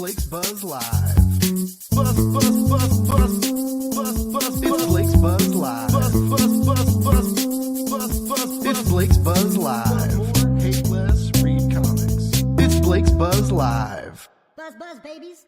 Blake's Buzz Live. Buzz, buzz, buzz, buzz, buzz, buzz. It's Blake's Buzz Live. Buzz, buzz, buzz, buzz, buzz, buzz. It's Blake's Buzz Live. More, hate less, read comics. It's Blake's Buzz Live. Buzz, buzz, babies.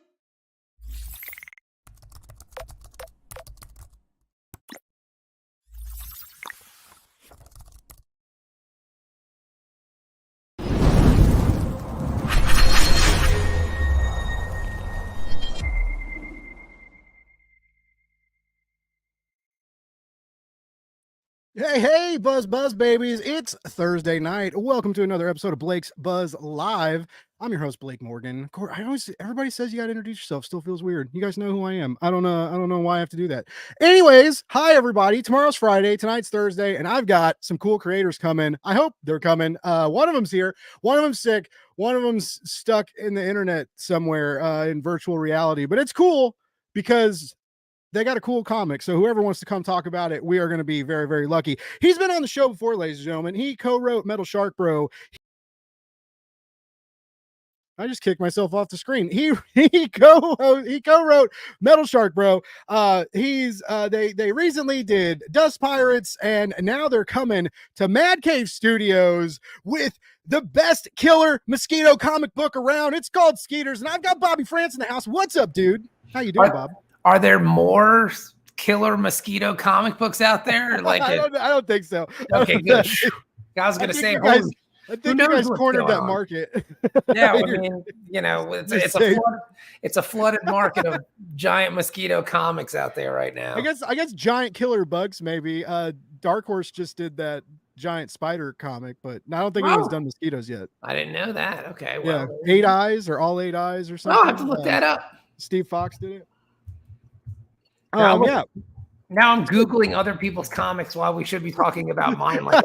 Hey, Buzz babies. It's Thursday night. Welcome to another episode of Blake's Buzz Live. I'm your host, Blake Morgan. Everybody says you got to introduce yourself. Still feels weird. You guys know who I am. I don't know why I have to do that. Anyways, hi, everybody. Tomorrow's Friday. Tonight's Thursday. And I've got some cool creators coming. I hope they're coming. One of them's here. One of them's sick. One of them's stuck in the internet somewhere in virtual reality. But it's cool because they got a cool comic. So whoever wants to come talk about it, we are going to be very, very lucky. He's been on the show before, ladies and gentlemen. He co-wrote Metal Shark Bro. I just kicked myself off the screen. He co-wrote Metal Shark Bro. They recently did Dust Pirates, and now they're coming to Mad Cave Studios with the best killer mosquito comic book around. It's called SKEETERS, and I've got Bobby Frantz in the house. What's up, dude? How you doing, Bob? Are there more killer mosquito comic books out there? Like I don't think so. Okay, good. I was going to say, I think you guys cornered that market. Yeah, I mean, you know, it's a flooded market of giant mosquito comics out there right now. I guess giant killer bugs maybe. Dark Horse just did that giant spider comic, but I don't think anyone's done mosquitoes yet. I didn't know that. Okay, well, yeah, 8 eyes or all 8 eyes or something. I'll have to look that up. Steve Fox did it. Now I'm Googling other people's comics while we should be talking about mine. Like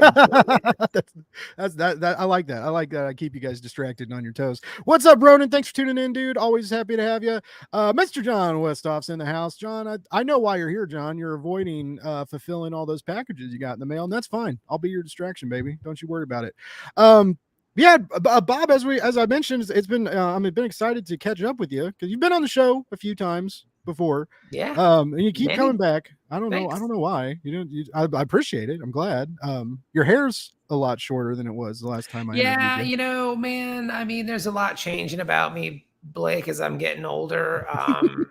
that's I like that. I like that. I keep you guys distracted and on your toes. What's up, Ronan? Thanks for tuning in, dude. Always happy to have you. Mr. John Westhoff's in the house. John, I know why you're here, John. You're avoiding fulfilling all those packages you got in the mail, and that's fine. I'll be your distraction, baby. Don't you worry about it. Yeah, Bob, as I mentioned, it's been I've been excited to catch up with you because you've been on the show a few times before. Yeah. And you keep coming back. I don't know why. I appreciate it. I'm glad. Your hair's a lot shorter than it was the last time I interviewed you. You know, man, I mean, there's a lot changing about me, Blake, as I'm getting older.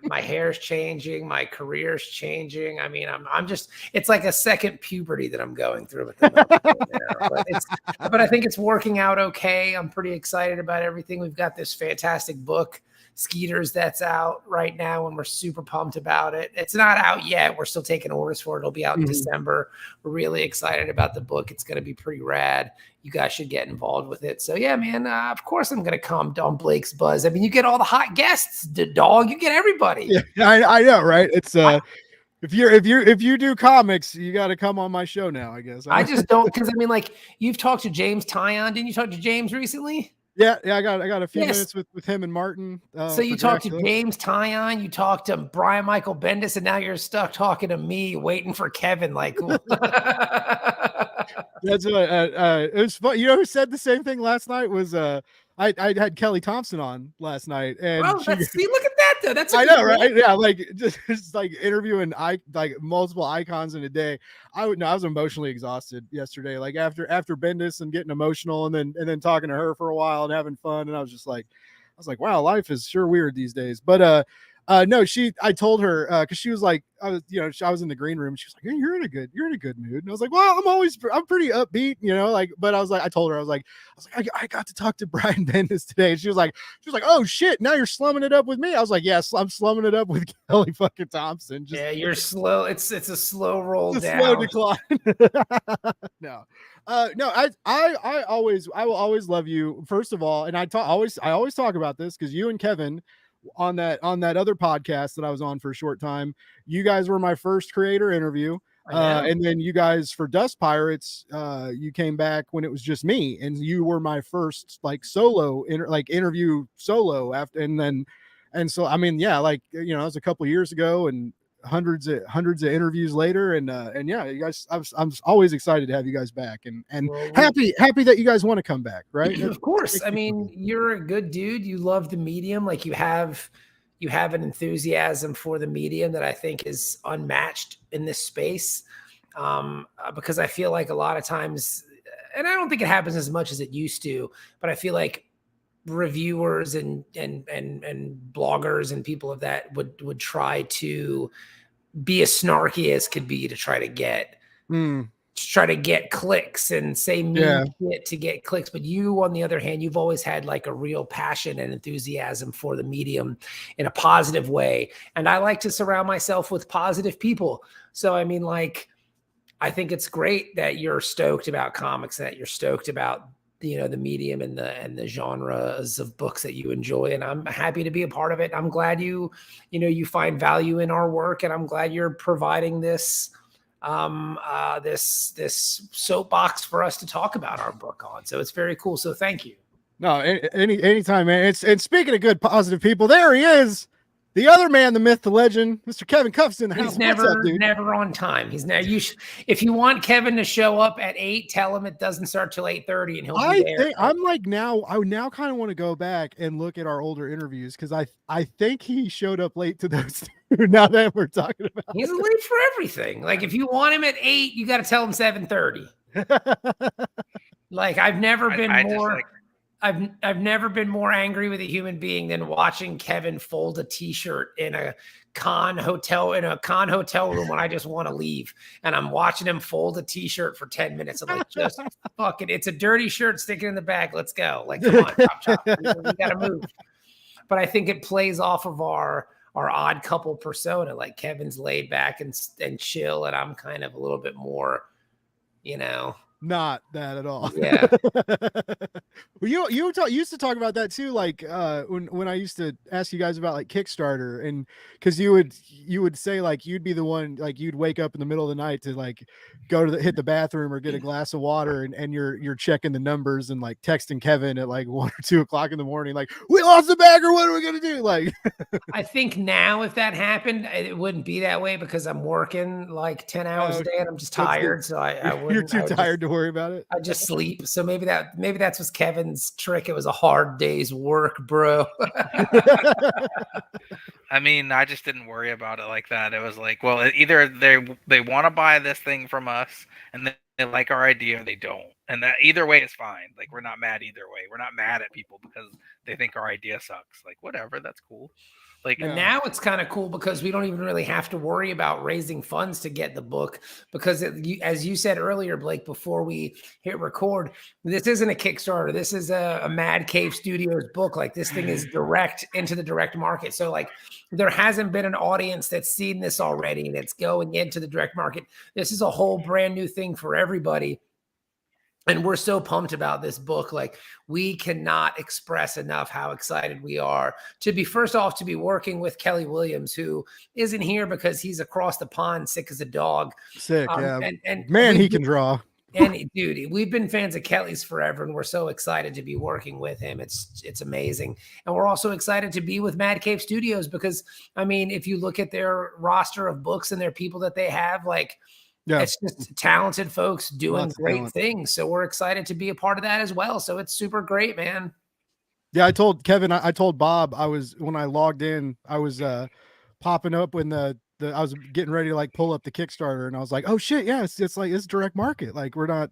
My hair's changing, my career's changing. I mean, I'm just, it's like a second puberty that I'm going through with the moment, but I think it's working out okay. I'm pretty excited about everything. We've got this fantastic book, SKEETERS, that's out right now, and we're super pumped about it. It's not out yet. We're still taking orders for it. It'll be out in December. We're really excited about the book. It's going to be pretty rad. You guys should get involved with it. So yeah, man, of course I'm going to come on Blake's Buzz. I mean, you get all the hot guests, dog. You get everybody. Yeah, I know, right? It's if you do comics, you got to come on my show now, I guess. I just don't, because I mean, like, you've talked to James Tyon. Didn't you talk to James recently? Yeah, I got a few minutes with him and Martin. So you talked to James Tyon, you talked to Brian Michael Bendis, and now you're stuck talking to me, waiting for Kevin. Like, that's what it was fun. You know who said the same thing last night was I had Kelly Thompson on last night, and look at that though. That's I know, right? Yeah, like just like interviewing multiple icons in a day. I was emotionally exhausted yesterday. Like after Bendis and getting emotional, and then talking to her for a while and having fun, and I was like, wow, life is sure weird these days. But no, I told her because she was like, I was in the green room. She was like, hey, you're in a good mood. And I was like, well, I'm pretty upbeat, but I told her, I got to talk to Brian Bendis today. And she was like, oh shit, now you're slumming it up with me. I was like, yes, I'm slumming it up with Kelly fucking Thompson. Yeah, you're slow. It's a slow roll down. Slow decline. No. No, I will always love you, first of all. And I always talk about this because you and Kevin on that other podcast that I was on for a short time, you guys were my first creator interview. And then you guys for Dust Pirates, you came back when it was just me, and you were my first like solo interview solo after. And so, I mean, yeah, like, it was a couple of years ago, and hundreds of interviews later, and yeah, you guys, I'm always excited to have you guys back, and Well, happy that you guys want to come back, right? of course. I mean, you're a good dude. You love the medium. Like you have an enthusiasm for the medium that I think is unmatched in this space. Because I feel like a lot of times, and I don't think it happens as much as it used to, but I feel like reviewers and bloggers and people of that would try to be as snarky as could be to try to get clicks and say mean shit to get clicks. But you, on the other hand, you've always had like a real passion and enthusiasm for the medium in a positive way. And I like to surround myself with positive people. So, I mean, like, I think it's great that you're stoked about comics, that you're stoked about, you know, the medium and the genres of books that you enjoy. And I'm happy to be a part of it. I'm glad you find value in our work, and I'm glad you're providing this this soapbox for us to talk about our book on. So it's very cool. So thank you. No, anytime, man. And speaking of good, positive people, there he is. The other man, the myth, the legend, Mr. Kevin Cuffe's in the house. He's never on time. He's never. If you want Kevin to show up at 8, tell him it doesn't start till 8:30, and he'll be there. I'm like I now kind of want to go back and look at our older interviews, because I think he showed up late to those two. Now that we're talking about, he's late for everything. Like if you want him at 8, you got to tell him 7:30. Like I've never been more. I've never been more angry with a human being than watching Kevin fold a t-shirt in a con hotel room when I just want to leave. And I'm watching him fold a t-shirt for 10 minutes. I'm like, just fuck it. It's a dirty shirt sticking in the bag. Let's go. Like, come on, chop. We gotta move. But I think it plays off of our odd couple persona. Like Kevin's laid back and chill, and I'm kind of a little bit more, you know. Not that at all. Yeah. Well, you used to talk about that too, like when I used to ask you guys about like Kickstarter, and because you would say like you'd be the one, like you'd wake up in the middle of the night to like go to hit the bathroom or get a glass of water, and you're checking the numbers and like texting Kevin at like 1 or 2 o'clock in the morning, like, we lost the bagger, what are we gonna do? Like I think now if that happened, it wouldn't be that way, because I'm working like 10 hours a day and I'm just tired. So I wouldn't. You're too tired to worry about it. I just sleep. So maybe that's what's Kevin's trick. It was a hard day's work, bro. I mean, I just didn't worry about it like that. It was like, well, either they want to buy this thing from us and they like our idea, or they don't. And that either way is fine. Like, we're not mad either way. We're not mad at people because they think our idea sucks. Like, whatever, that's cool. Like, and now it's kind of cool because we don't even really have to worry about raising funds to get the book, because as you said earlier, Blake, before we hit record, this isn't a Kickstarter. This is a Mad Cave Studios book. Like, this thing is direct into the direct market. So like there hasn't been an audience that's seen this already and it's going into the direct market. This is a whole brand new thing for everybody. And we're so pumped about this book. Like, we cannot express enough how excited we are to be, first off, to be working with Kelly Williams, who isn't here because he's across the pond, sick as a dog. Sick, yeah. And man, he can draw. And dude, we've been fans of Kelly's forever, and we're so excited to be working with him. It's amazing. And we're also excited to be with Mad Cave Studios because, I mean, if you look at their roster of books and their people that they have, like, yeah, it's just talented folks doing great things. So we're excited to be a part of that as well. So it's super great, man. Yeah, I told Kevin, I told Bob, when I logged in, I was popping up when I was getting ready to like pull up the Kickstarter, and I was like, oh shit, yeah, it's like it's direct market. Like we're not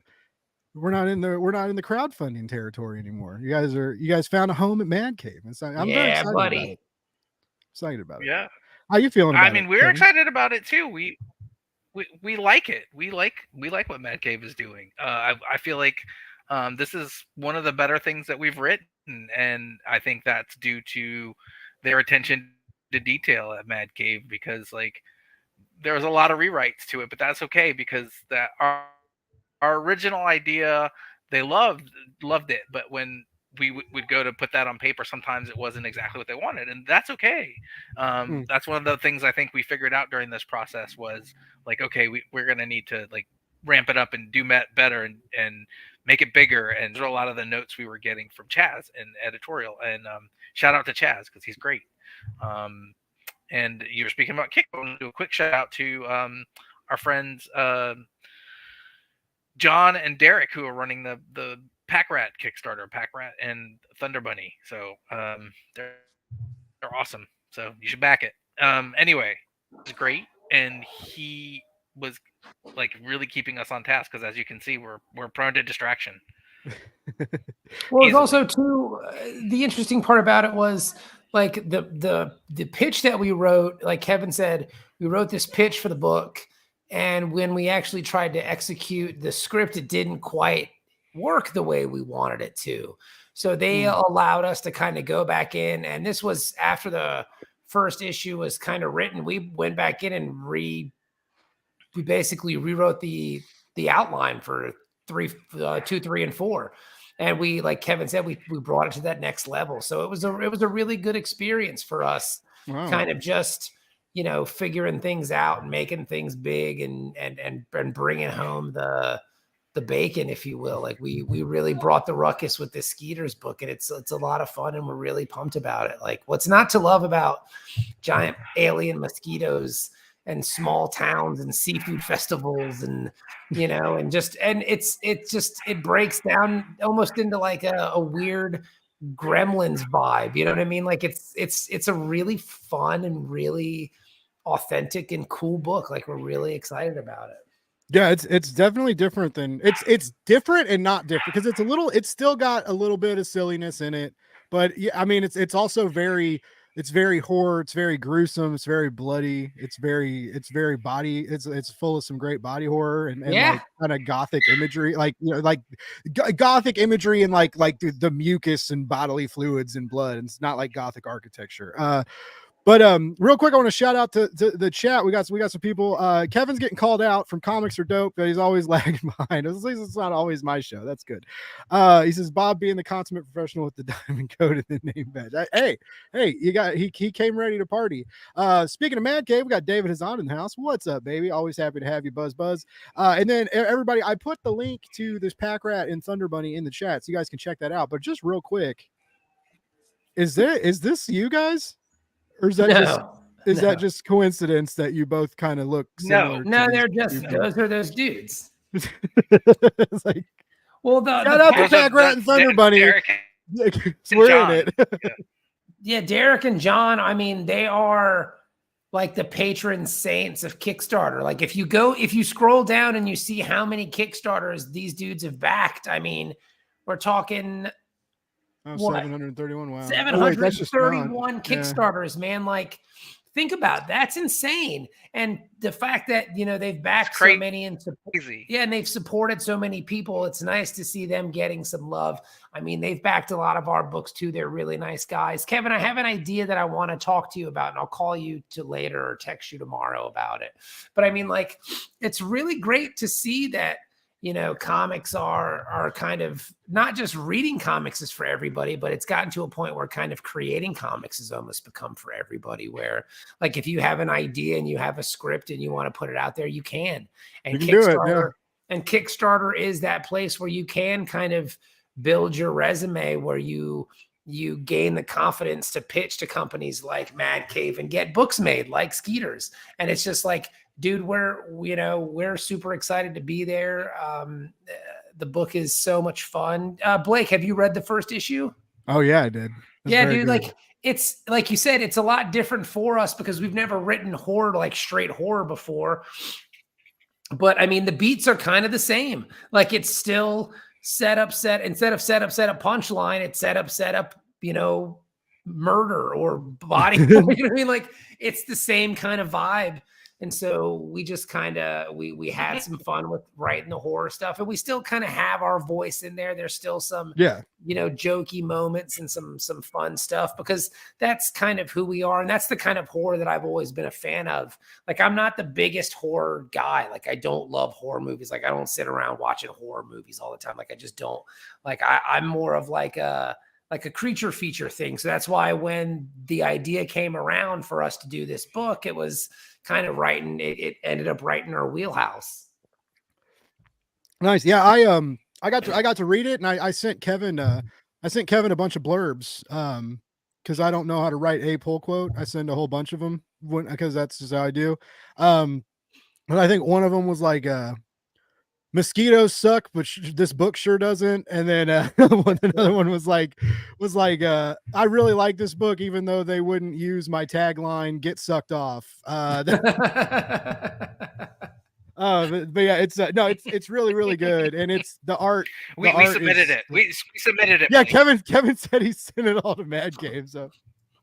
in the crowdfunding territory anymore. You guys found a home at Mad Cave. I'm very excited buddy. about it. Excited about it. Yeah. How you feeling about it? I mean, we're excited about it too. We like it. We like what Mad Cave is doing. I feel like this is one of the better things that we've written, and I think that's due to their attention to detail at Mad Cave, because like there was a lot of rewrites to it, but that's okay because that our original idea, they loved it, but when we would go to put that on paper, sometimes it wasn't exactly what they wanted, and that's okay. That's one of the things I think we figured out during this process was like, okay, we're going to need to like ramp it up and do better and make it bigger. And there are a lot of the notes we were getting from Chaz and editorial, and shout out to Chaz because he's great. And you were speaking about Kick. I want to do a quick shout out to our friends John and Derek, who are running the Pack Rat Kickstarter, Pack Rat and Thunder Bunny. So they're awesome. So you should back it. Anyway, it was great, and he was like really keeping us on task because, as you can see, we're prone to distraction. Well, it's also too the interesting part about it was like the pitch that we wrote. Like Kevin said, we wrote this pitch for the book, and when we actually tried to execute the script, it didn't quite work the way we wanted it to. So they allowed us to kind of go back in, and this was after the first issue was kind of written. We went back in and we basically rewrote the outline for 2, 3, and 4. And we, like Kevin said, we brought it to that next level. So it was a really good experience for us. Wow. Kind of just, figuring things out and making things big and bringing home the bacon, if you will. Like we really brought the ruckus with the Skeeters book, and it's a lot of fun, and we're really pumped about it. Like, what's not to love about giant alien mosquitoes and small towns and seafood festivals and it breaks down almost into like a weird Gremlins vibe. You know what I mean? Like it's a really fun and really authentic and cool book. Like, we're really excited about it. Yeah, it's definitely different than it's different and not different because it's still got a little bit of silliness in it, but yeah, I mean it's also very horror, it's very gruesome, it's very bloody, it's very body, it's full of some great body horror and like kind of gothic imagery, like like gothic imagery and like the mucus and bodily fluids and blood. And it's not like gothic architecture. But real quick, I want to shout out to the chat. We got some people. Kevin's getting called out from Comics Are Dope, but he's always lagging behind. At least it's not always my show. That's good. He says Bob being the consummate professional with the diamond code and the name badge. Hey, he came ready to party. Speaking of Mad Cave, we got David Hazan in the house. What's up, baby? Always happy to have you, Buzz. And then everybody, I put the link to this Pack Rat and Thunder Bunny in the chat, so you guys can check that out. But just real quick, is this you guys? Or is that that just coincidence that you both kind of look similar? No, they're just those dudes. It's like, well, shout out to Pack Rat and Thunder Bunny. We're in it. Yeah, Derek and John. I mean, they are like the patron saints of Kickstarter. Like if you scroll down and you see how many Kickstarters these dudes have backed, I mean, we're talking. 731. Wow. 731 Kickstarters, man. Like, think about it. That's insane. And the fact that they've backed so many and and they've supported so many people. It's nice to see them getting some love. I mean, they've backed a lot of our books too. They're really nice guys. Kevin, I have an idea that I want to talk to you about, and I'll call you later or text you tomorrow about it. But I mean, like, it's really great to see that comics are kind of not just reading comics is for everybody, but it's gotten to a point where kind of creating comics has almost become for everybody, where like if you have an idea and you have a script and you want to put it out there, you can. And Kickstarter is that place where you can kind of build your resume, where you gain the confidence to pitch to companies like Mad Cave and get books made like Skeeters. And it's just like, dude, we're super excited to be there. The book is so much fun. Blake, have you read the first issue? Oh yeah, I did. Yeah, dude. Good. Like, it's like you said, it's a lot different for us because we've never written horror, like straight horror before. But I mean, the beats are kind of the same. Like, it's still set up, instead of set up punchline, it's set up, murder or body. You know what I mean? Like, it's the same kind of vibe. And so we just kind of, we had some fun with writing the horror stuff, and we still kind of have our voice in there. There's still some, jokey moments and some fun stuff, because that's kind of who we are. And that's the kind of horror that I've always been a fan of. Like, I'm not the biggest horror guy. Like, I don't love horror movies. Like, I don't sit around watching horror movies all the time. Like, I just don't. Like, I'm more of like a creature feature thing. So that's why when the idea came around for us to do this book, it was kind of it ended up right in our wheelhouse. Nice. Yeah. I got to read it, and I sent Kevin a bunch of blurbs. Cause I don't know how to write a pull quote. I send a whole bunch of them. because that's just how I do. But I think one of them was like mosquitoes suck, but this book sure doesn't. And then another one was like I really like this book, even though they wouldn't use my tagline, "Get sucked off." But yeah, it's no, it's really really good, and it's the art. We submitted it. We submitted it. Yeah, Kevin said he sent it all to Mad Game. So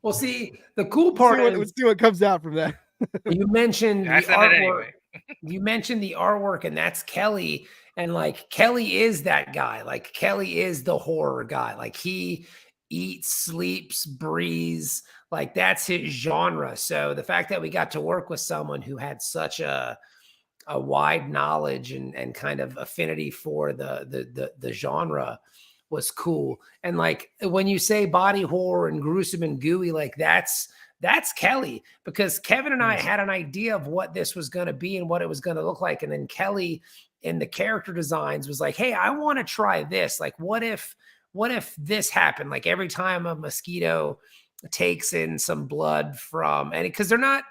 well, see, the cool part is let's see what comes out from that. You mentioned the artwork. Anyway. You mentioned the artwork, and that's Kelly. And like Kelly is that guy. Like Kelly is the horror guy. Like he eats, sleeps, breathes. Like that's his genre. So the fact that we got to work with someone who had such a wide knowledge and kind of affinity for the genre was cool. And like when you say body horror and gruesome and gooey, like that's Kelly, because Kevin and I had an idea of what this was going to be and what it was going to look like. And then Kelly in the character designs was like, hey, I want to try this. Like, what if this happened? Like every time a mosquito takes in some blood from, and because they're not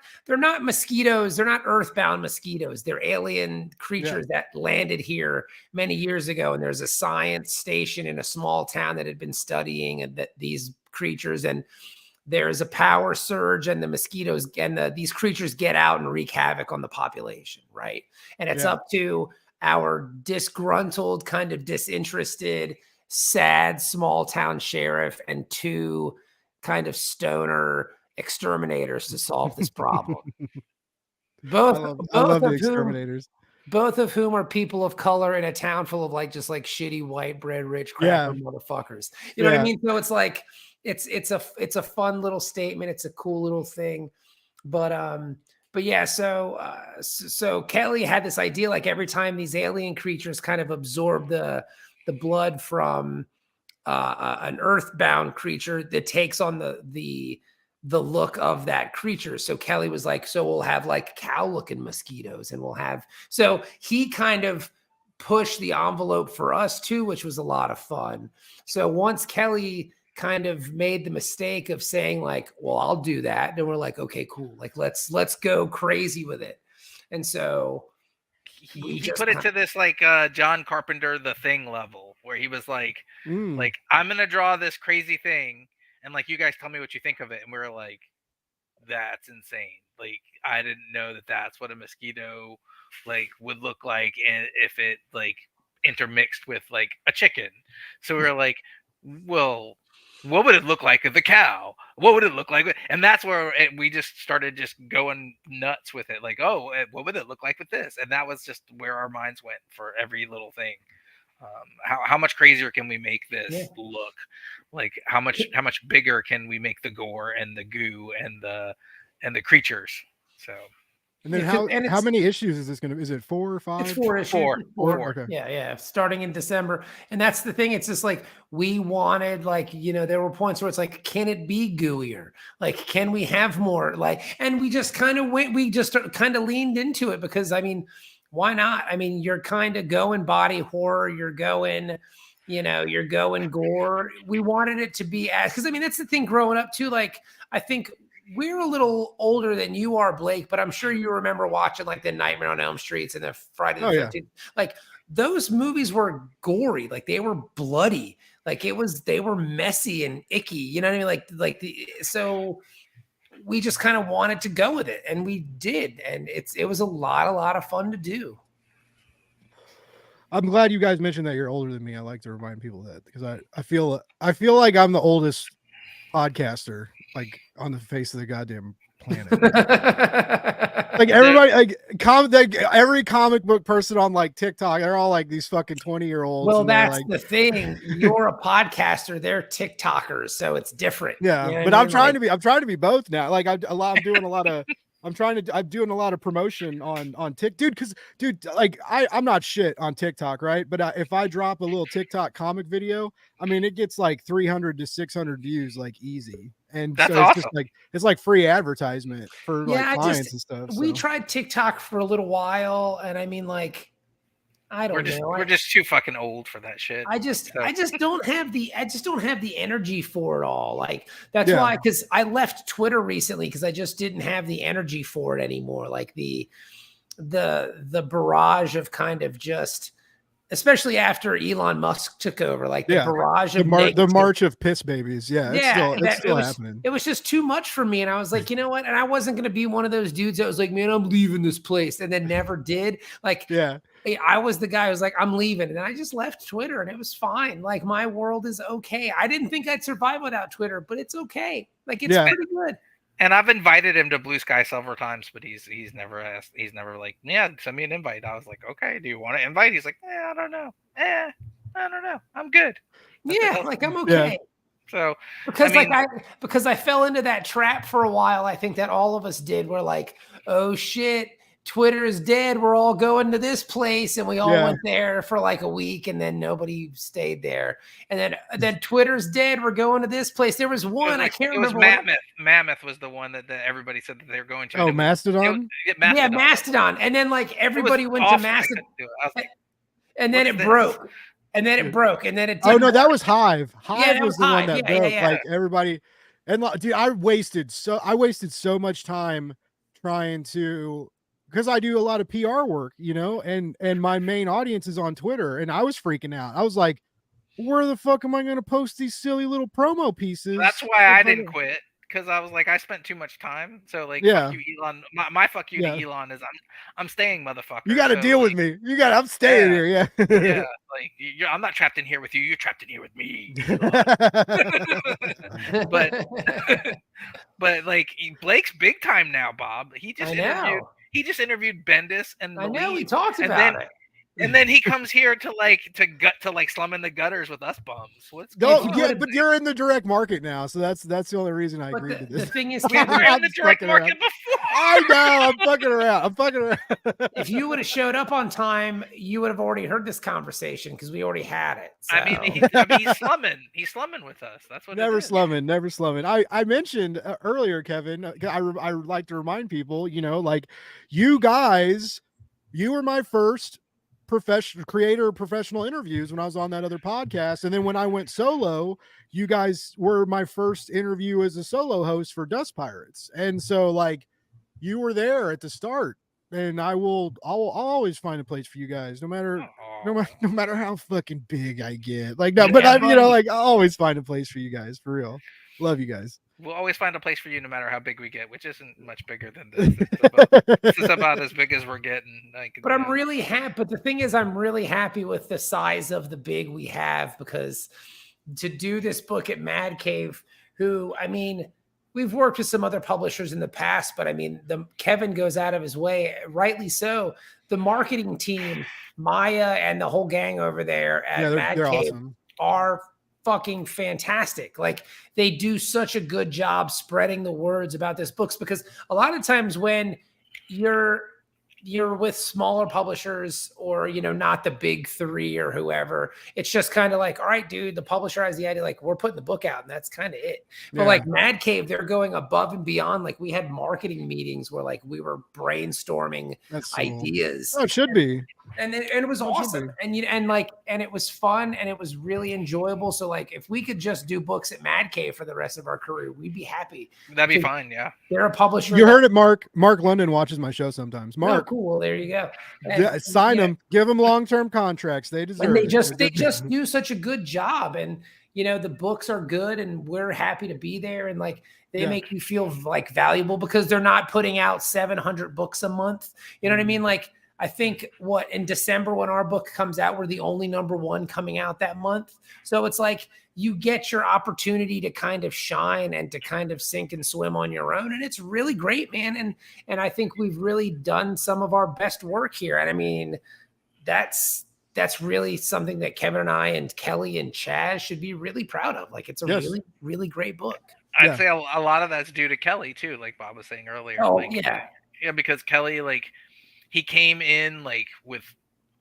mosquitoes, they're not earthbound mosquitoes. They're alien creatures that landed here many years ago. And there's a science station in a small town that had been studying these creatures, and there's a power surge, and the mosquitoes and these creatures get out and wreak havoc on the population, right? And it's up to our disgruntled, kind of disinterested, sad small town sheriff and two kind of stoner exterminators to solve this problem. I love the exterminators. Both of whom are people of color in a town full of like just like shitty white bread rich cracker motherfuckers. You know what I mean? So it's like it's a fun little statement. It's a cool little thing. But yeah, so Kelly had this idea, like every time these alien creatures kind of absorb the blood from an earthbound creature, that takes on the look of that creature. So Kelly was like, so we'll have like cow looking mosquitoes, and we'll have, so he kind of pushed the envelope for us too, which was a lot of fun. So once Kelly kind of made the mistake of saying like, well, I'll do that, and we're like, okay, cool. Like, let's go crazy with it. And so he put it to this like John Carpenter The Thing level, where he was like, like, I'm gonna draw this crazy thing, and like, you guys tell me what you think of it. And we were like, that's insane. Like, I didn't know that that's what a mosquito like would look like, and if it like intermixed with like a chicken. So we were like, well, what would it look like with the cow? What would it look like? And that's where we just started just going nuts with it. Like, oh, what would it look like with this? And that was just where our minds went for every little thing. How much crazier can we make this look? Like how much bigger can we make the gore and the goo and the creatures? So. And then how many issues is this going to? Is it 4 or 5? It's 4 issues. Four. Okay. Yeah. Starting in December, and that's the thing. It's just like we wanted, like, you know, there were points where it's like, can it be gooier? Like, can we have more? Like, and we just kind of went. We just kind of leaned into it because, I mean, why not? I mean, you're kind of going body horror. You're going, you know, you're going gore. We wanted it to be because I mean, that's the thing. Growing up too, like I think. We're a little older than you are, Blake, but I'm sure you remember watching like the Nightmare on Elm Streets and the Friday the 13th. Yeah. Like those movies were gory, like they were bloody, like they were messy and icky. You know what I mean? So we just kind of wanted to go with it, and we did, and it was a lot of fun to do. I'm glad you guys mentioned that you're older than me. I like to remind people that because I feel like I'm the oldest podcaster like on the face of the goddamn planet. Like everybody, like every comic book person on like TikTok, they're all like these fucking 20-year-olds. Well, that's the thing. You're a podcaster, they're TikTokers, so it's different. Yeah, you know, but I'm trying to be both now. Like I'm doing a lot of I'm doing a lot of promotion on TikTok, dude, like I'm not shit on TikTok, right? But if I drop a little TikTok comic video, I mean, it gets like 300 to 600 views, like easy. And that's so awesome. It's like free advertisement for like clients and stuff. We tried TikTok for a little while, and I mean, like, I don't know. We're just too fucking old for that shit. I just don't have the energy for it all. Like that's Yeah. why, because I left Twitter recently because I just didn't have the energy for it anymore. Like the barrage of kind of just, especially after Elon Musk took over, like the barrage of the march of piss babies. Yeah, it's still happening. It was just too much for me, and I was like, you know what? And I wasn't going to be one of those dudes that was like, man, I'm leaving this place, and then never did. Like, yeah, I was the guy who was like, I'm leaving, and then I just left Twitter, and it was fine. Like my world is okay. I didn't think I'd survive without Twitter, but it's okay. Like it's pretty good. And I've invited him to Blue Sky several times, but he's never asked. He's never like, yeah, send me an invite. I was like, okay, do you want to invite? He's like, I don't know. I don't know. I'm good. Yeah, like I'm okay. Yeah. So because I fell into that trap for a while. I think that all of us did. We're like, oh shit, Twitter is dead. We're all going to this place, and we all went there for like a week, and then nobody stayed there. And then Twitter's dead. We're going to this place. There was one I can't remember. Mammoth was the one that everybody said that they were going to. Oh, Mastodon. Yeah, Mastodon. And then like everybody went to Mastodon, and then it broke. And then it broke, and then it. Oh no, that was Hive. Hive was the one that broke. Yeah. Like everybody, and dude, I wasted so much time trying to, because I do a lot of PR work, and my main audience is on Twitter, and I was freaking out. I was like, where the fuck am I going to post these silly little promo pieces? That's why I didn't quit. Because I was like, I spent too much time. So like, fuck you, Elon. My fuck you to Elon is I'm staying, motherfucker. You got to deal with me. I'm staying here. Yeah. Yeah. Like I'm not trapped in here with you. You're trapped in here with me. but like Blake's big time now, Bob. He just interviewed Bendis and I know we talked about it. And then he comes here to slum in the gutters with us bums. But you're in the direct market now, so that's the only reason I agreed to this. The thing is, Kevin, you're in the direct market before. I know, I'm fucking around. If you would have showed up on time, you would have already heard this conversation because we already had it. So. I mean, he's slumming. He's slumming with us. That's what. Never slumming. I mentioned earlier, Kevin. I like to remind people, like you guys, you were my first professional interviews when I was on that other podcast, and then when I went solo, you guys were my first interview as a solo host for Dust Pirates, and so like you were there at the start, and I'll always find a place for you guys, no matter how fucking big I get. Like no, but I'll always find a place for you guys, for real. Love you guys. We'll always find a place for you no matter how big we get, which isn't much bigger than this. This is about as big as we're getting. But I'm really happy. But the thing is, I'm really happy with the size of the big we have, because to do this book at Mad Cave, who, I mean, we've worked with some other publishers in the past, but I mean, Kevin goes out of his way, rightly so. The marketing team, Maya and the whole gang over there at Mad Cave are fucking fantastic. Like they do such a good job spreading the words about this books, because a lot of times when you're with smaller publishers or, not the big three or whoever, it's just kind of like, all right, dude, the publisher has the idea, like we're putting the book out and that's kind of it. But like Mad Cave, they're going above and beyond. Like we had marketing meetings where like we were brainstorming ideas. Oh, it should be. And it was awesome. And it was fun and it was really enjoyable. So like if we could just do books at Mad Cave for the rest of our career, we'd be happy. That'd be fine. Yeah. They're a publisher. You heard it, Mark. Mark London watches my show sometimes. Mark. Oh, cool. Well, there you go. Sign them. Give them long-term contracts. They deserve and they it. They just do such a good job. And, the books are good and we're happy to be there. And like, they make you feel like valuable because they're not putting out 700 books a month. You know what I mean? Like, I think in December when our book comes out, we're the only #1 coming out that month. So it's like you get your opportunity to kind of shine and to kind of sink and swim on your own. And it's really great, man. And I think we've really done some of our best work here. And I mean, that's really something that Kevin and I and Kelly and Chaz should be really proud of. Like it's a really, really great book. I'd say a lot of that's due to Kelly too, like Bob was saying earlier. Oh, like, yeah, because Kelly, like, he came in like with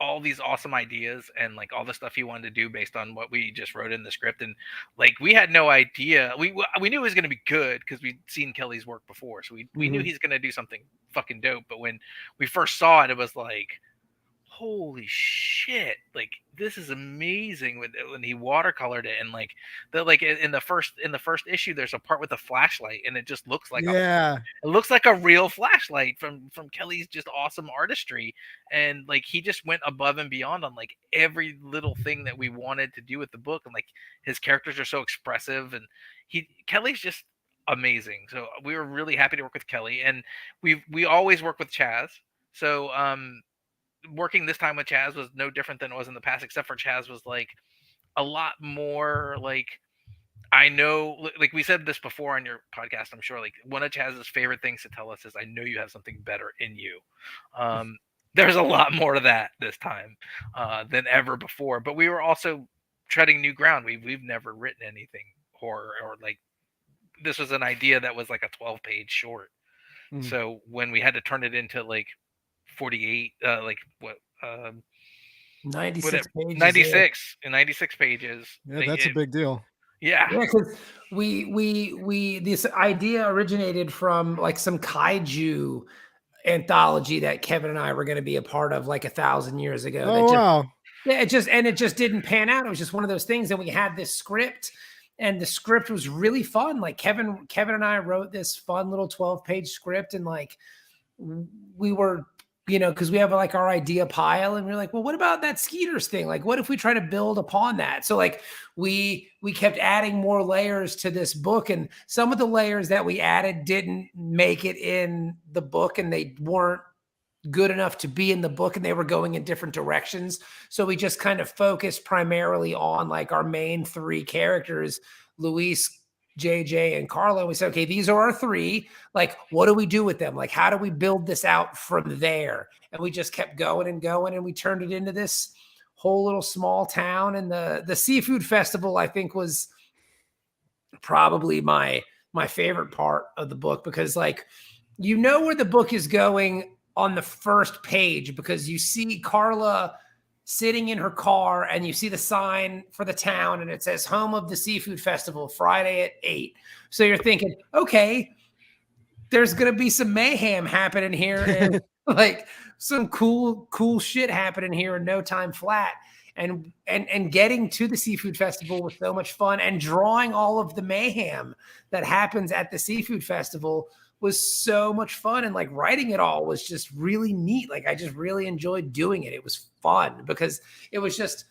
all these awesome ideas and like all the stuff he wanted to do based on what we just wrote in the script. And like, we had no idea. We knew it was going to be good because we'd seen Kelly's work before. So we knew he's going to do something fucking dope. But when we first saw it, it was like, holy shit, like this is amazing when he watercolored it. And like in the first issue there's a part with a flashlight and it just looks like Yeah. it looks like a real flashlight from Kelly's just awesome artistry. And like he just went above and beyond on like every little thing that we wanted to do with the book. And like his characters are so expressive, and Kelly's just amazing. So we were really happy to work with Kelly, and we always work with Chaz. So working this time with Chaz was no different than it was in the past, except for Chaz was like a lot more like, I know, like we said this before on your podcast, I'm sure, like one of Chaz's favorite things to tell us is, I know you have something better in you. There's a lot more of that this time than ever before, but we were also treading new ground. We've never written anything horror, or like this was an idea that was like a 12-page short. So when we had to turn it into like 48, like what, 96 pages. 96 pages. Yeah, that's a big deal. Yeah. Because we this idea originated from like some kaiju anthology that Kevin and I were going to be a part of like 1,000 years ago. Oh, wow. Yeah, it just didn't pan out. It was just one of those things. And we had this script, and the script was really fun. Like Kevin and I wrote this fun little 12-page script, and like we were, because we have like our idea pile, and we're like, well, what about that Skeeters thing? Like, what if we try to build upon that? So like we kept adding more layers to this book, and some of the layers that we added didn't make it in the book, and they weren't good enough to be in the book, and they were going in different directions. So we just kind of focused primarily on like our main three characters, Luis, JJ, and Carla. And we said, okay, these are our three. Like, what do we do with them? Like, how do we build this out from there? And we just kept going and going, and we turned it into this whole little small town. And the seafood festival, I think, was probably my favorite part of the book, because like, where the book is going on the first page, because you see Carla sitting in her car, and you see the sign for the town, and it says home of the seafood festival, Friday at 8. So you're thinking, okay, there's going to be some mayhem happening here, and like some cool shit happening here in no time flat. And getting to the seafood festival was so much fun, and drawing all of the mayhem that happens at the seafood festival was so much fun. And like writing it all was just really neat. Like I just really enjoyed doing it. It was fun because it was just,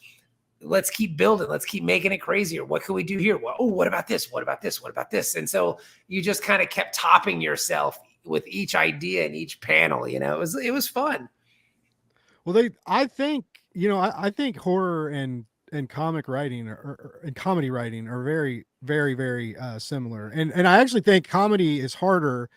let's keep building. Let's keep making it crazier. What can we do here? Well, what about this? What about this? What about this? And so you just kind of kept topping yourself with each idea and each panel. It was fun. Well, I think horror and comic writing and comedy writing are very, very, very similar. And I actually think comedy is harder.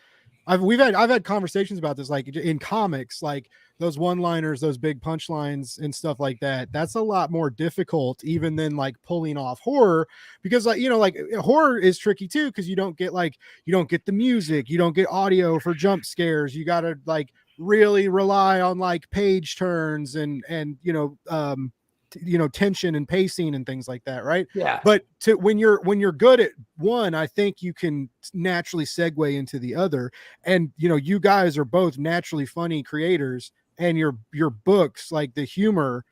I've had conversations about this, like in comics, like those one-liners, those big punchlines and stuff like that. That's a lot more difficult even than like pulling off horror, because like, like horror is tricky too, because you don't get the music, you don't get audio for jump scares. You got to like really rely on like page turns and tension and pacing and things like that, right? Yeah. But when you're good at one, I think you can naturally segue into the other. And you guys are both naturally funny creators, and your books, like the humor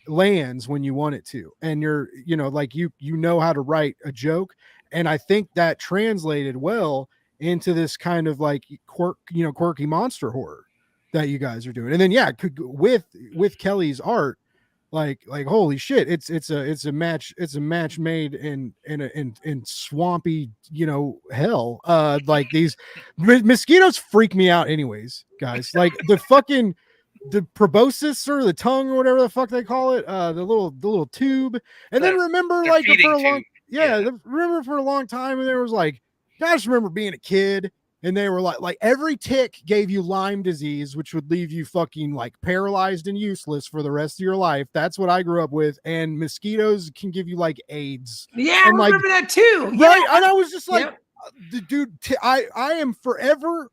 lands when you want it to, and you're like you know how to write a joke, and I think that translated well into this kind of like quirky monster horror that you guys are doing. And then with Kelly's art, like holy shit, it's a match made in swampy hell. Like these mosquitoes freak me out anyways, guys. Like the proboscis, or the tongue, or whatever the fuck they call it, the little tube. And then remember, like for a long remember for a long time, and there was like, I just remember being a kid, and they were like every tick gave you Lyme disease, which would leave you fucking like paralyzed and useless for the rest of your life. That's what I grew up with. And mosquitoes can give you like AIDS. Yeah, and I remember that too. Right. Yeah. And I was just like, dude, I am forever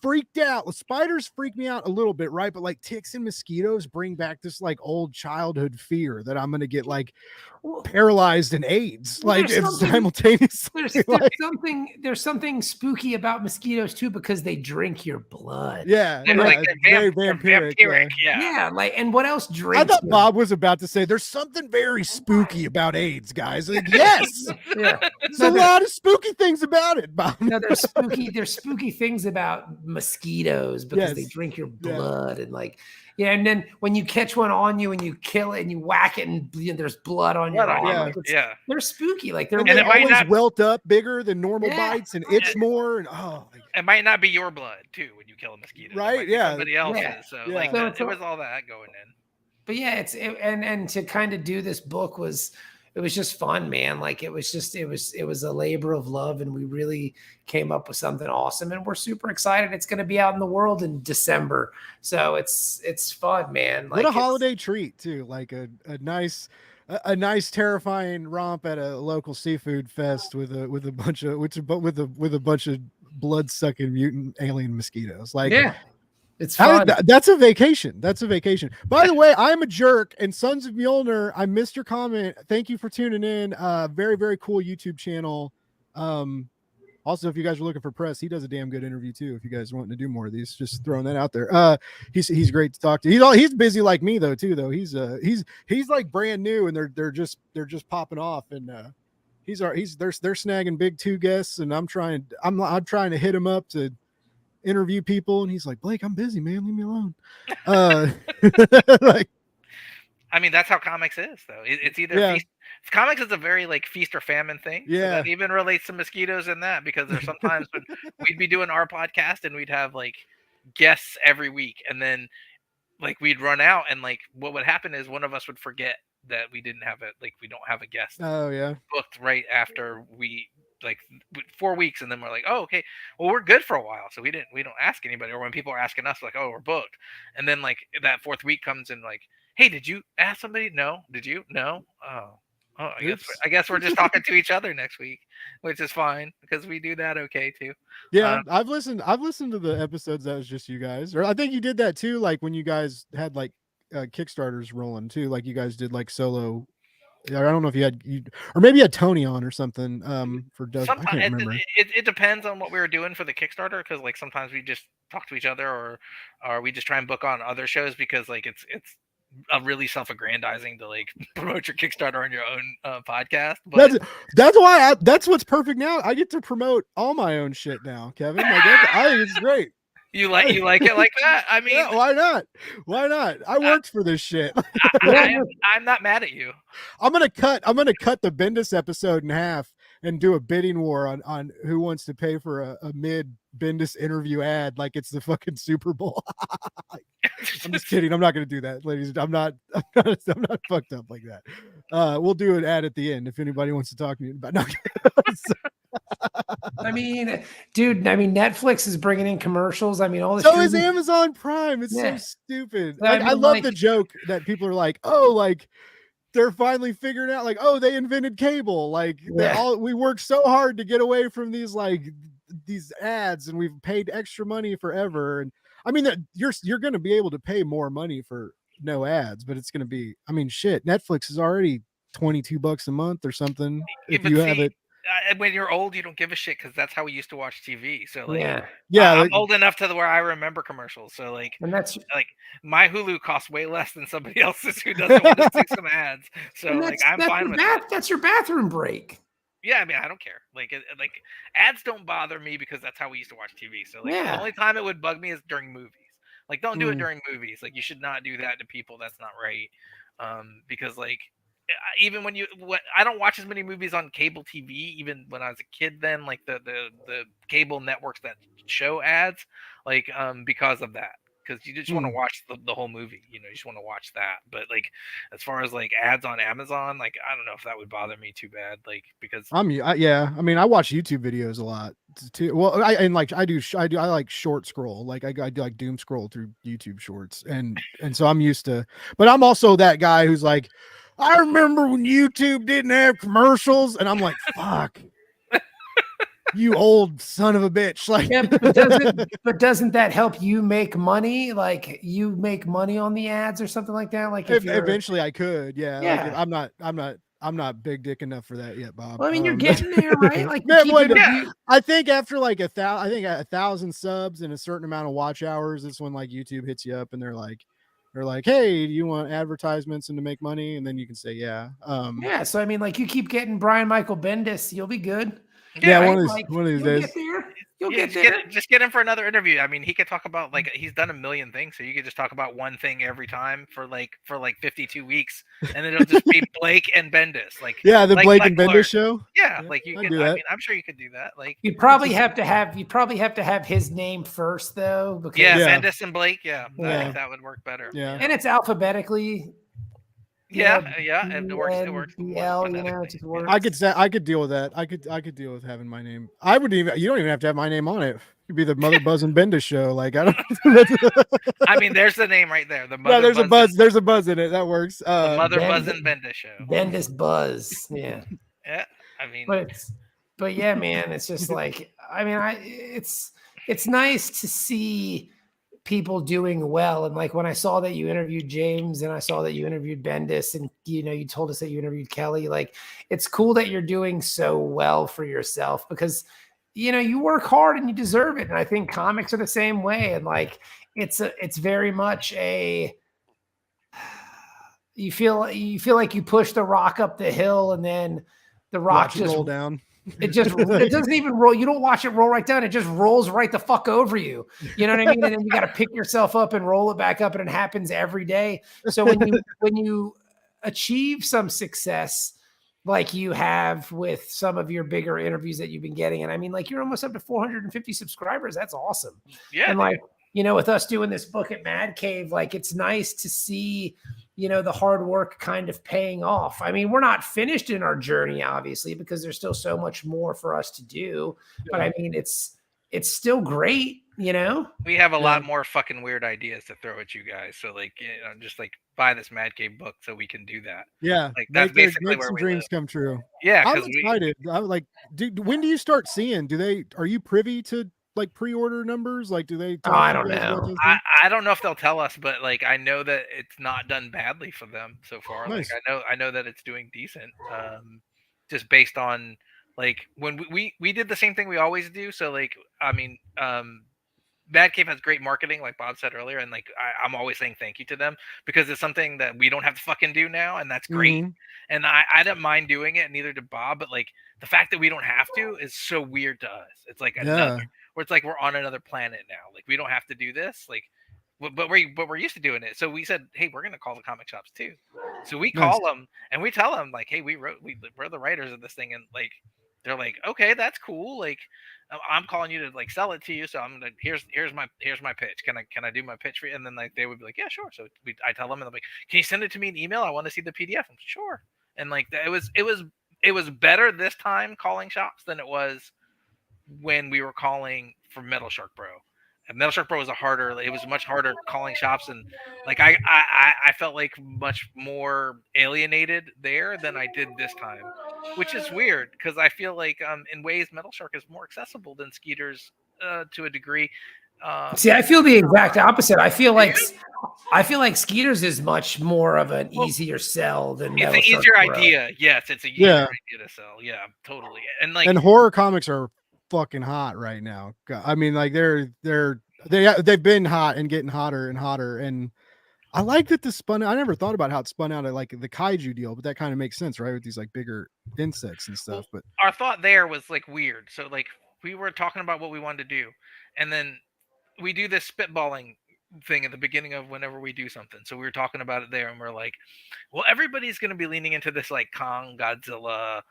freaked out. Spiders freak me out a little bit, right? But like ticks and mosquitoes bring back this like old childhood fear that I'm gonna get like paralyzed and AIDS. Well, Like there's it's something- simultaneously. There's something spooky about mosquitoes too, because they drink your blood. Yeah, They're yeah, like it's they're very vampiric. vampiric. Yeah. Yeah, like, and what else I drinks? thought your- Bob was about to say there's something very spooky about AIDS, guys. Like, yes, Yeah. there's a lot of spooky things about it, Bob. No, there's spooky things about mosquitoes because they Yes. drink your Yeah. blood and like, yeah. And then when you catch one on you and you kill it and you whack it and there's blood on your arm, yeah. like, it's- Yeah. they're spooky. Like they're And And they it might always not- welt up bigger than normal Yeah. bites and itch more. And like, It might not be your blood too when you kill a mosquito. It Right, might be yeah. somebody else's. Yeah. So Yeah. like So that, it's it all- was all that going in. but yeah, and to kind of do this book was, it was just fun, man. Like it was a labor of love, and we really came up with something awesome, and we're super excited. It's going to be out in the world in December, so it's fun, man. Like what a it's- holiday treat too! Like a nice terrifying romp at a local seafood fest with a bunch of blood sucking mutant alien mosquitoes. Like Yeah, it's fun. that's a vacation. That's a vacation. By the way, I'm a jerk. And Sons of Mjolnir, I missed your comment. Thank you for tuning in. Very, very cool YouTube channel. Also, if you guys are looking for press, he does a damn good interview too. If you guys are wanting to do more of these, just throwing that out there. He's great to talk to. He's busy like me though too. Though he's like brand new, and they're just popping off. And they're snagging big 2 guests, and I'm trying to hit him up to interview people, and he's like, Blake, I'm busy, man, leave me alone. Like, I mean, that's how comics is, though. It's either Yeah. comics is a very like feast or famine thing. So Yeah. that even relates to mosquitoes in that, because there's sometimes when we'd be doing our podcast and we'd have like guests every week, and then like we'd run out, and like what would happen is one of us would forget that we didn't have it, like we don't have a guest oh yeah, booked right after we like 4 weeks, and then we're like, oh okay, well we're good for a while, so we don't ask anybody, or when people are asking us like, oh we're booked, and then like that 4th week comes and like, hey, did you ask somebody? No. Did you? No. Oh I guess we're just talking to each other next week, which is fine because we do that okay too. yeah. I've listened to the episodes that was just you guys, or I think you did that too, like when you guys had like Kickstarters rolling too, like you guys did like solo. I don't know if or maybe you had Tony on or something for Doug. I can't remember. It depends on what we were doing for the Kickstarter, because like sometimes we just talk to each other, or we just try and book on other shows, because like it's a really self-aggrandizing to like promote your Kickstarter on your own podcast. But That's why that's what's perfect now. I get to promote all my own shit now, Kevin. Like I think it's great. you like it like that. I mean, Yeah, why not? Why not? I worked for this shit. I'm not mad at you. I'm gonna cut the Bendis episode in half and do a bidding war on who wants to pay for a mid Bendis interview ad like it's the fucking Super Bowl. I'm just kidding. I'm not gonna do that, ladies. I'm not fucked up like that. We'll do an ad at the end if anybody wants to talk to me about. No. I mean, dude, Netflix is bringing in commercials. I mean, all the So is Amazon Prime. It's Yeah. so stupid. I Like, I mean, love like- the joke that people are like, oh, like they're finally figuring out, like, oh, they invented cable. Like we worked so hard to get away from these ads, and we've paid extra money forever. And I mean, you're going to be able to pay more money for no ads, but it's going to be, I mean, shit. Netflix is already $22 a month or something. If you have it. When you're old, you don't give a shit, because that's how we used to watch TV. So like, Yeah. I'm Like, old enough to where I remember commercials. So like, and that's like my Hulu costs way less than somebody else's who doesn't want to see some ads. So and like, that's- I'm that's fine your with that. That's your bathroom break. Yeah, I mean, I don't care. Like ads don't bother me, because that's how we used to watch TV. So like, Yeah. the only time it would bug me is during movies. Like, don't do it Mm. during movies. Like, you should not do that to people. That's not right. Because like, even when I don't watch as many movies on cable TV. Even when I was a kid, then like the cable networks that show ads, like because of that. Because you just want to watch the whole movie, you just want to watch that. But like, as far as like ads on Amazon, like I don't know if that would bother me too bad, like because I mean, I watch YouTube videos a lot too. Well, I like short scroll, like I do like doom scroll through YouTube shorts, and so I'm used to. But I'm also that guy who's like, I remember when YouTube didn't have commercials, and I'm like, fuck. You old son of a bitch. Like, Yeah, but doesn't that help you make money? Like you make money on the ads or something like that? Like if you're eventually I could, yeah. Like if yeah. I'm not big dick enough for that yet, Bob. Well, I mean, you're getting there, right? Like you Yeah, keep well, your Yeah. view- I think after like 1,000 subs and a certain amount of watch hours, it's when like YouTube hits you up and they're like, hey, do you want advertisements and to make money? And then you can say, yeah. yeah. So I mean, like you keep getting Brian Michael Bendis, you'll be good. Yeah, right? one of these You'll days. get there. You'll Yeah, get there. just get him for another interview. I mean, he could talk about like he's done a million things, so you could just talk about one thing every time for like 52 weeks, and it'll just be Blake and Bendis. Like Yeah, the like Blake and Clark. Bendis show. Yeah, Yeah, like you I'd could. do I that. mean, I'm sure you could do that. Like You probably have to have his name first though, because yeah, Yeah. Bendis and Blake. Yeah, I Yeah. think that would work better. Yeah. and it's alphabetically. Yeah, it works. It works. BL, you know, phonetically. it just works. I could deal with that. I could deal with having my name. I would even. You don't even have to have my name on it. It could be the Mother Buzz and Bendis show. Like I don't. I mean, there's the name right there. The Yeah, Mother there's a Buzz- buzz. There's a buzz in it. That works. The Mother Bend- Buzz and Bendis show. Bendis Buzz. Yeah. Yeah, I mean, But yeah, man, it's just like I mean, it's nice to see people doing well. And like when I saw that you interviewed James and I saw that you interviewed Bendis and you know, you told us that you interviewed Kelly, like it's cool that you're doing so well for yourself because you know, you work hard and you deserve it. And I think comics are the same way. And like it's very much a you feel like you push the rock up the hill and then the rock Watch it just roll down. it doesn't even roll. You don't watch it roll right down. It just rolls right the fuck over you. You know what I mean? And then you got to pick yourself up and roll it back up. And it happens every day. So when you achieve some success, like you have with some of your bigger interviews that you've been getting, and I mean, like you're almost up to 450 subscribers. That's awesome. yeah, And like, you know, with us doing this book at Mad Cave, like it's nice to see, you know, the hard work kind of paying off. I mean, we're not finished in our journey, obviously, because there's still so much more for us to do. But I mean, it's still great, you know? we have a lot more fucking weird ideas to throw at you guys. So like, you know, just like buy this Mad Cave book so we can do that. Yeah, Like that's basically make where some we dreams live. come true. Yeah, I'm because we excited. I'm like, when do you start seeing? Are you privy to like pre-order numbers? Like, do they? Oh, I talk to don't you guys about know. those I, things? I don't know if they'll tell us, but like I know that it's not done badly for them so far. Nice. Like I know that it's doing decent. Just based on like when we did the same thing we always do. So like I mean, Mad Cave has great marketing, like Bob said earlier, and like I'm always saying thank you to them because it's something that we don't have to fucking do now, and that's great. Mhm. And I didn't mind doing it, neither did Bob. But like the fact that we don't have to is so weird to us. It's like another, where it's like we're on another planet now. Like we don't have to do this. Like, but we're used to doing it. So we said, hey, we're gonna call the comic shops too. So we Nice. call them and we tell them like, hey, we're the writers of this thing, and like they're like, okay, that's cool. Like I'm calling you to like sell it to you. So I'm like, here's my pitch. Can I do my pitch for you? And then like they would be like, yeah, sure. So I tell them and they're like, can you send it to me in email? I want to see the PDF. I'm sure. And like it was better this time calling shops than it was when we were calling for Metal Shark Bro. And Metal Shark Bro was it was much harder calling shops, and like I felt like much more alienated there than I did this time, which is weird because I feel like in ways Metal Shark is more accessible than Skeeters to a degree. See, I feel the exact opposite. I feel like Skeeters is much more of an easier sell than It's Metal an Shark easier Bro. idea. Yes, it's a easier idea to sell. Yeah, totally. And like And horror comics are fucking hot right now. I mean, like they've been hot and getting hotter and hotter. And I like that this spun. I never thought about how it spun out of like the kaiju deal, but that kind of makes sense, right? With these like bigger insects and stuff. But our thought there was like weird. So like we were talking about what we wanted to do, and then we do this spitballing thing at the beginning of whenever we do something. So we were talking about it there, and we're like, well, everybody's going to be leaning into this like Kong, Godzilla,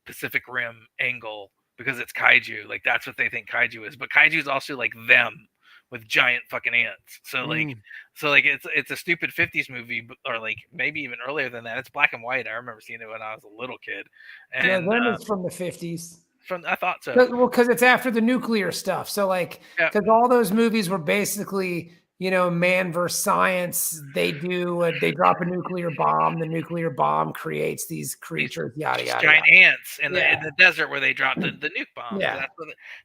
Pacific Rim angle because it's kaiju. Like that's what they think kaiju is, but kaiju is also like them with giant fucking ants. So like it's a stupid 50s movie, or like maybe even earlier than that. It's black and white. I remember seeing it when I was a little kid. And Yeah, it's from the 50s. I thought so. Well, because it's after the nuclear stuff. So like, because all those movies were basically man versus science. They drop a nuclear bomb. The nuclear bomb creates these creatures, yada, These yada, giant yada. ants in the desert where they dropped the nuke bombs. Yeah.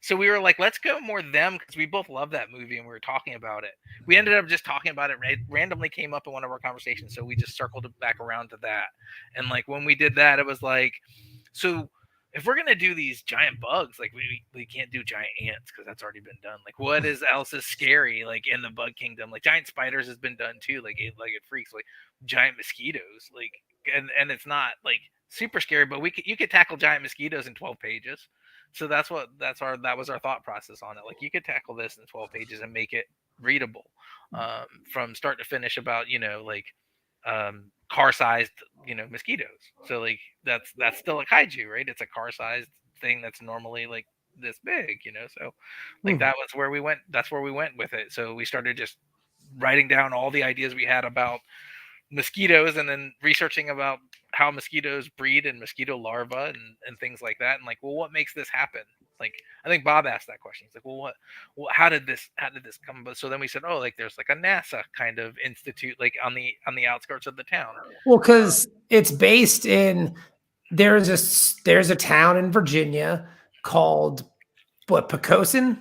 So we were like, let's go more them, because we both love that movie and we were talking about it. We ended up just talking about it. It randomly came up in one of our conversations, so we just circled it back around to that. And like when we did that, it was like, so if we're gonna do these giant bugs, like we can't do giant ants because that's already been done. Like what else is scary like in the bug kingdom? Like giant spiders has been done too. Like it freaks. Like giant mosquitoes. Like and it's not like super scary, but you could tackle giant mosquitoes in 12 pages. So that was our thought process on it. Like you could tackle this in 12 pages and make it readable from start to finish about car-sized mosquitoes. So like that's still a kaiju, right? It's a car-sized thing that's normally like this big, so like that was where we went. That's where we went with it. So we started just writing down all the ideas we had about mosquitoes and then researching about how mosquitoes breed and mosquito larvae and things like that, and like, well, what makes this happen? Like I think Bob asked that question. He's like, well, how did this come about? So then we said, oh, like there's like a NASA kind of institute like on the outskirts of the town. Well, because it's based in there's a town in Virginia called Poquoson.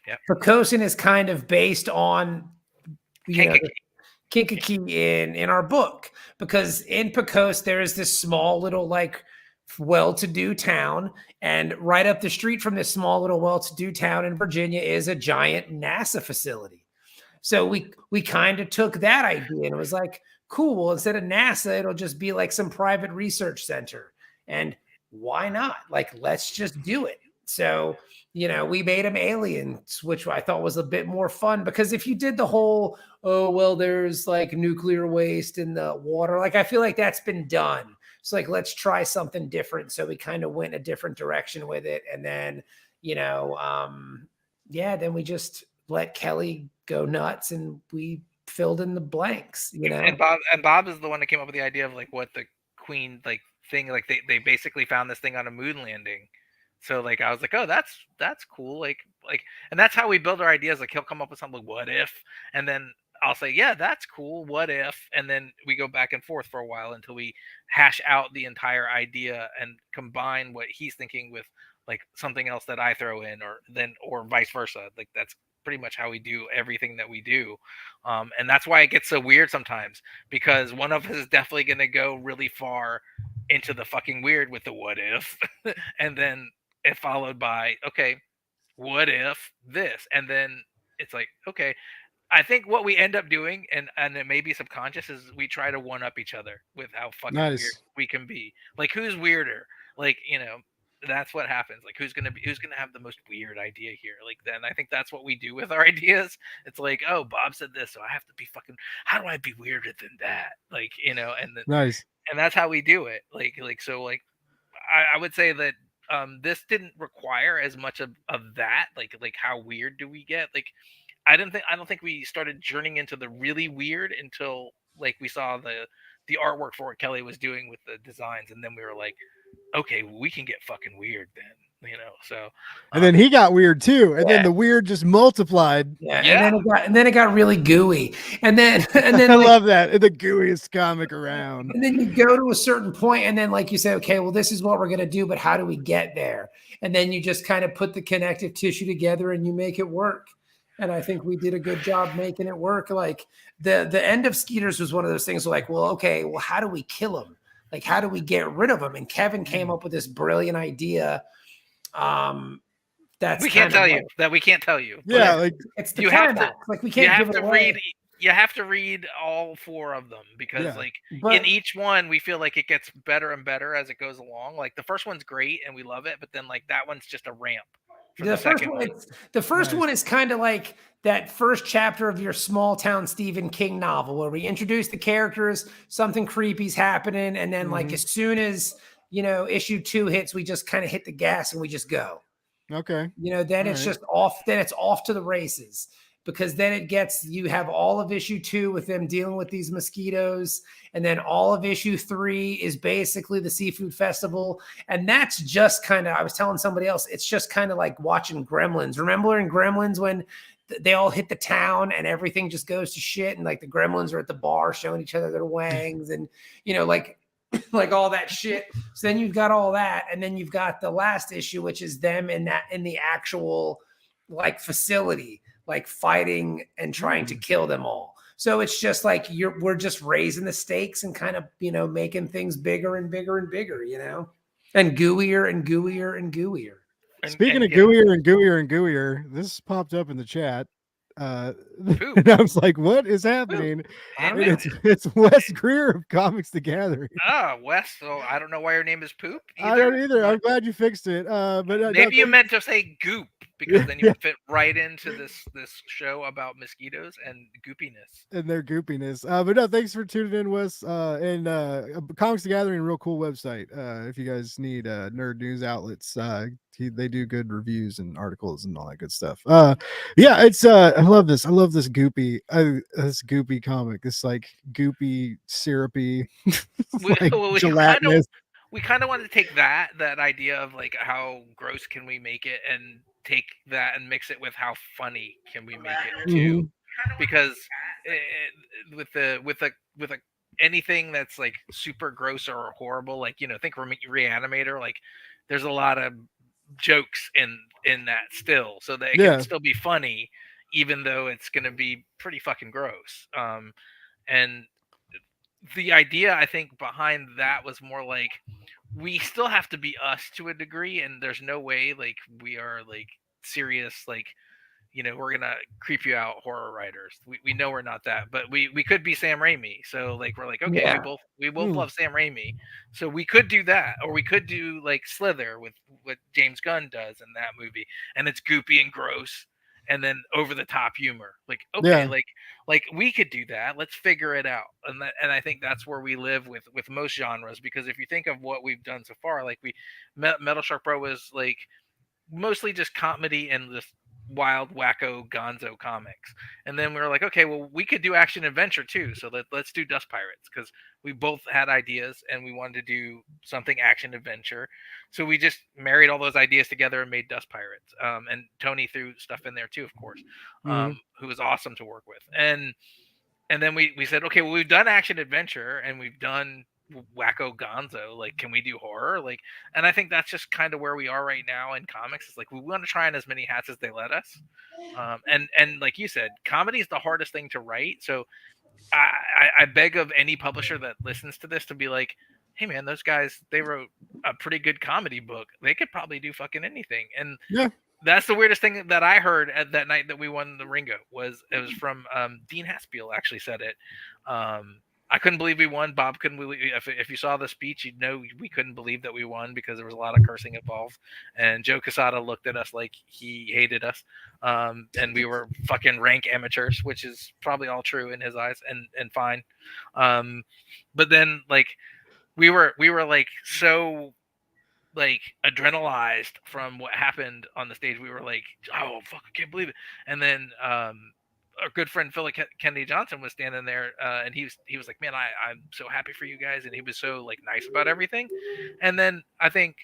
Yeah. Poquoson is kind of based on Kankakee in our book, because in Pecos there is this small little like well-to-do town, and right up the street from this small little well-to-do town in Virginia is a giant NASA facility. So we kind of took that idea and it was like, cool, well, instead of NASA, it'll just be like some private research center. And why not? Like, let's just do it. So, we made them aliens, which I thought was a bit more fun, because if you did the whole, oh, well, there's like nuclear waste in the water, like I feel like that's been done. So like, let's try something different. So we kind of went a different direction with it. And then, then we just let Kelly go nuts and we filled in the blanks, And Bob is the one that came up with the idea of like what the Queen like thing, like they basically found this thing on a moon landing. So like I was like, oh, that's cool. Like and that's how we build our ideas. Like he'll come up with something like, what if? And then I'll say, yeah, that's cool. What if? And then we go back and forth for a while until we hash out the entire idea and combine what he's thinking with like something else that I throw in, or vice versa. Like that's pretty much how we do everything that we do. And that's why it gets so weird sometimes, because one of us is definitely going to go really far into the fucking weird with the what if, and then it followed by, okay, what if this? And then it's like, okay, I think what we end up doing, and it may be subconscious, is we try to one up each other with how fucking weird we can be. Like who's weirder? Like, that's what happens. Like who's gonna have the most weird idea here? Like then I think that's what we do with our ideas. It's like, oh, Bob said this, so I have to be fucking, how do I be weirder than that? Like, and then nice. And that's how we do it. Like so like I would say that this didn't require as much of that. Like how weird do we get? Like I don't think we started journeying into the really weird until like we saw the artwork for what Kelly was doing with the designs, and then we were like, okay, we can get fucking weird then. So and then he got weird too, and then the weird just multiplied. And then it got really gooey, and then I love that, the gooeyest comic around. And then you go to a certain point, and then like you say, okay, well, this is what we're gonna do, but how do we get there? And then you just kind of put the connective tissue together and you make it work. And I think we did a good job making it work. Like the end of Skeeters was one of those things like, well, okay, well, how do we kill him? Like, how do we get rid of him? And Kevin came up with this brilliant idea. That's we can't tell you that we can't tell you. Yeah, like it's the climax. Like we can't give it away. You have to read all four of them, because in each one we feel like it gets better and better as it goes along. Like the first one's great and we love it, but then like that one's just a ramp. The first one is kind of like that first chapter of your small town Stephen King novel, where we introduce the characters, something creepy's happening, and then like as soon as issue 2 hits, we just kind of hit the gas and we just go. Okay. Then it's just off. Then it's off to the races, because then you have all of issue 2 with them dealing with these mosquitoes. And then all of issue 3 is basically the seafood festival. And that's just kind of, I was telling somebody else, it's just kind of like watching Gremlins. Remember in Gremlins when they all hit the town and everything just goes to shit. And like the gremlins are at the bar showing each other their wangs and, you know, like all that shit. So then you've got all that. And then you've got the last issue, which is them in the actual like facility, like fighting and trying to kill them all. So it's just like we're just raising the stakes and kind of, you know, making things bigger and bigger and bigger, you know, and gooier and gooier and gooier. Speaking of gooier and gooier and gooier, this popped up in the chat. And I was like, what is happening? It's Wes Greer of Comics the Gathering. Wes. So I don't know why your name is Poop either. I don't either. I'm glad you fixed it. But maybe you meant to say Goop, because then you would fit right into this show about mosquitoes and goopiness. And their goopiness. But no, thanks for tuning in, Wes. And Comics the Gathering, real cool website. If you guys need nerd news outlets, they do good reviews and articles and all that good stuff. Yeah, it's I love this. I love this goopy comic. This like goopy, syrupy, gelatinous. We kind of wanted to take that idea of like how gross can we make it and take that and mix it with how funny can we make it too, because with anything that's like super gross or horrible, like, you know, think Reanimator, like there's a lot of jokes in that still, so that it can still be funny even though it's gonna be pretty fucking gross. And the idea I think behind that was more like, we still have to be us to a degree, and there's no way like we are like serious, like, you know, we're gonna creep you out horror writers. We know we're not that, but we could be Sam Raimi. So like we're like, okay, we both love Sam Raimi, so we could do that, or we could do like Slither with what James Gunn does in that movie, and it's goopy and gross, and then over the top humor. Like, okay, like we could do that. Let's figure it out. And I think that's where we live with most genres, because if you think of what we've done so far, like Metal Shark Bro was like mostly just comedy and just wild wacko gonzo comics, and then we were like, okay, well, we could do action adventure too, so let's do Dust Pirates, because we both had ideas and we wanted to do something action adventure, so we just married all those ideas together and made Dust Pirates. And Tony threw stuff in there too, of course, who was awesome to work with, and then we said, okay, well, we've done action adventure and we've done wacko gonzo, like, can we do horror? Like, and I think that's just kind of where we are right now in comics. It's like we want to try on as many hats as they let us. And like you said, comedy is the hardest thing to write. So I beg of any publisher that listens to this to be like, hey man, those guys, they wrote a pretty good comedy book. They could probably do fucking anything. And that's the weirdest thing that I heard at that night that we won the Ringo. It was from Dean Haspiel actually said it. I couldn't believe we won. Bob couldn't believe. If you saw the speech, you'd know we couldn't believe that we won, because there was a lot of cursing involved. And Joe Quesada looked at us like he hated us, and we were fucking rank amateurs, which is probably all true in his eyes, and fine. But then like we were like so like adrenalized from what happened on the stage. We were like, oh fuck, I can't believe it. And then our good friend Philip Kennedy Johnson was standing there, and he was like, man, I'm so happy for you guys, and he was so like nice about everything. And then I think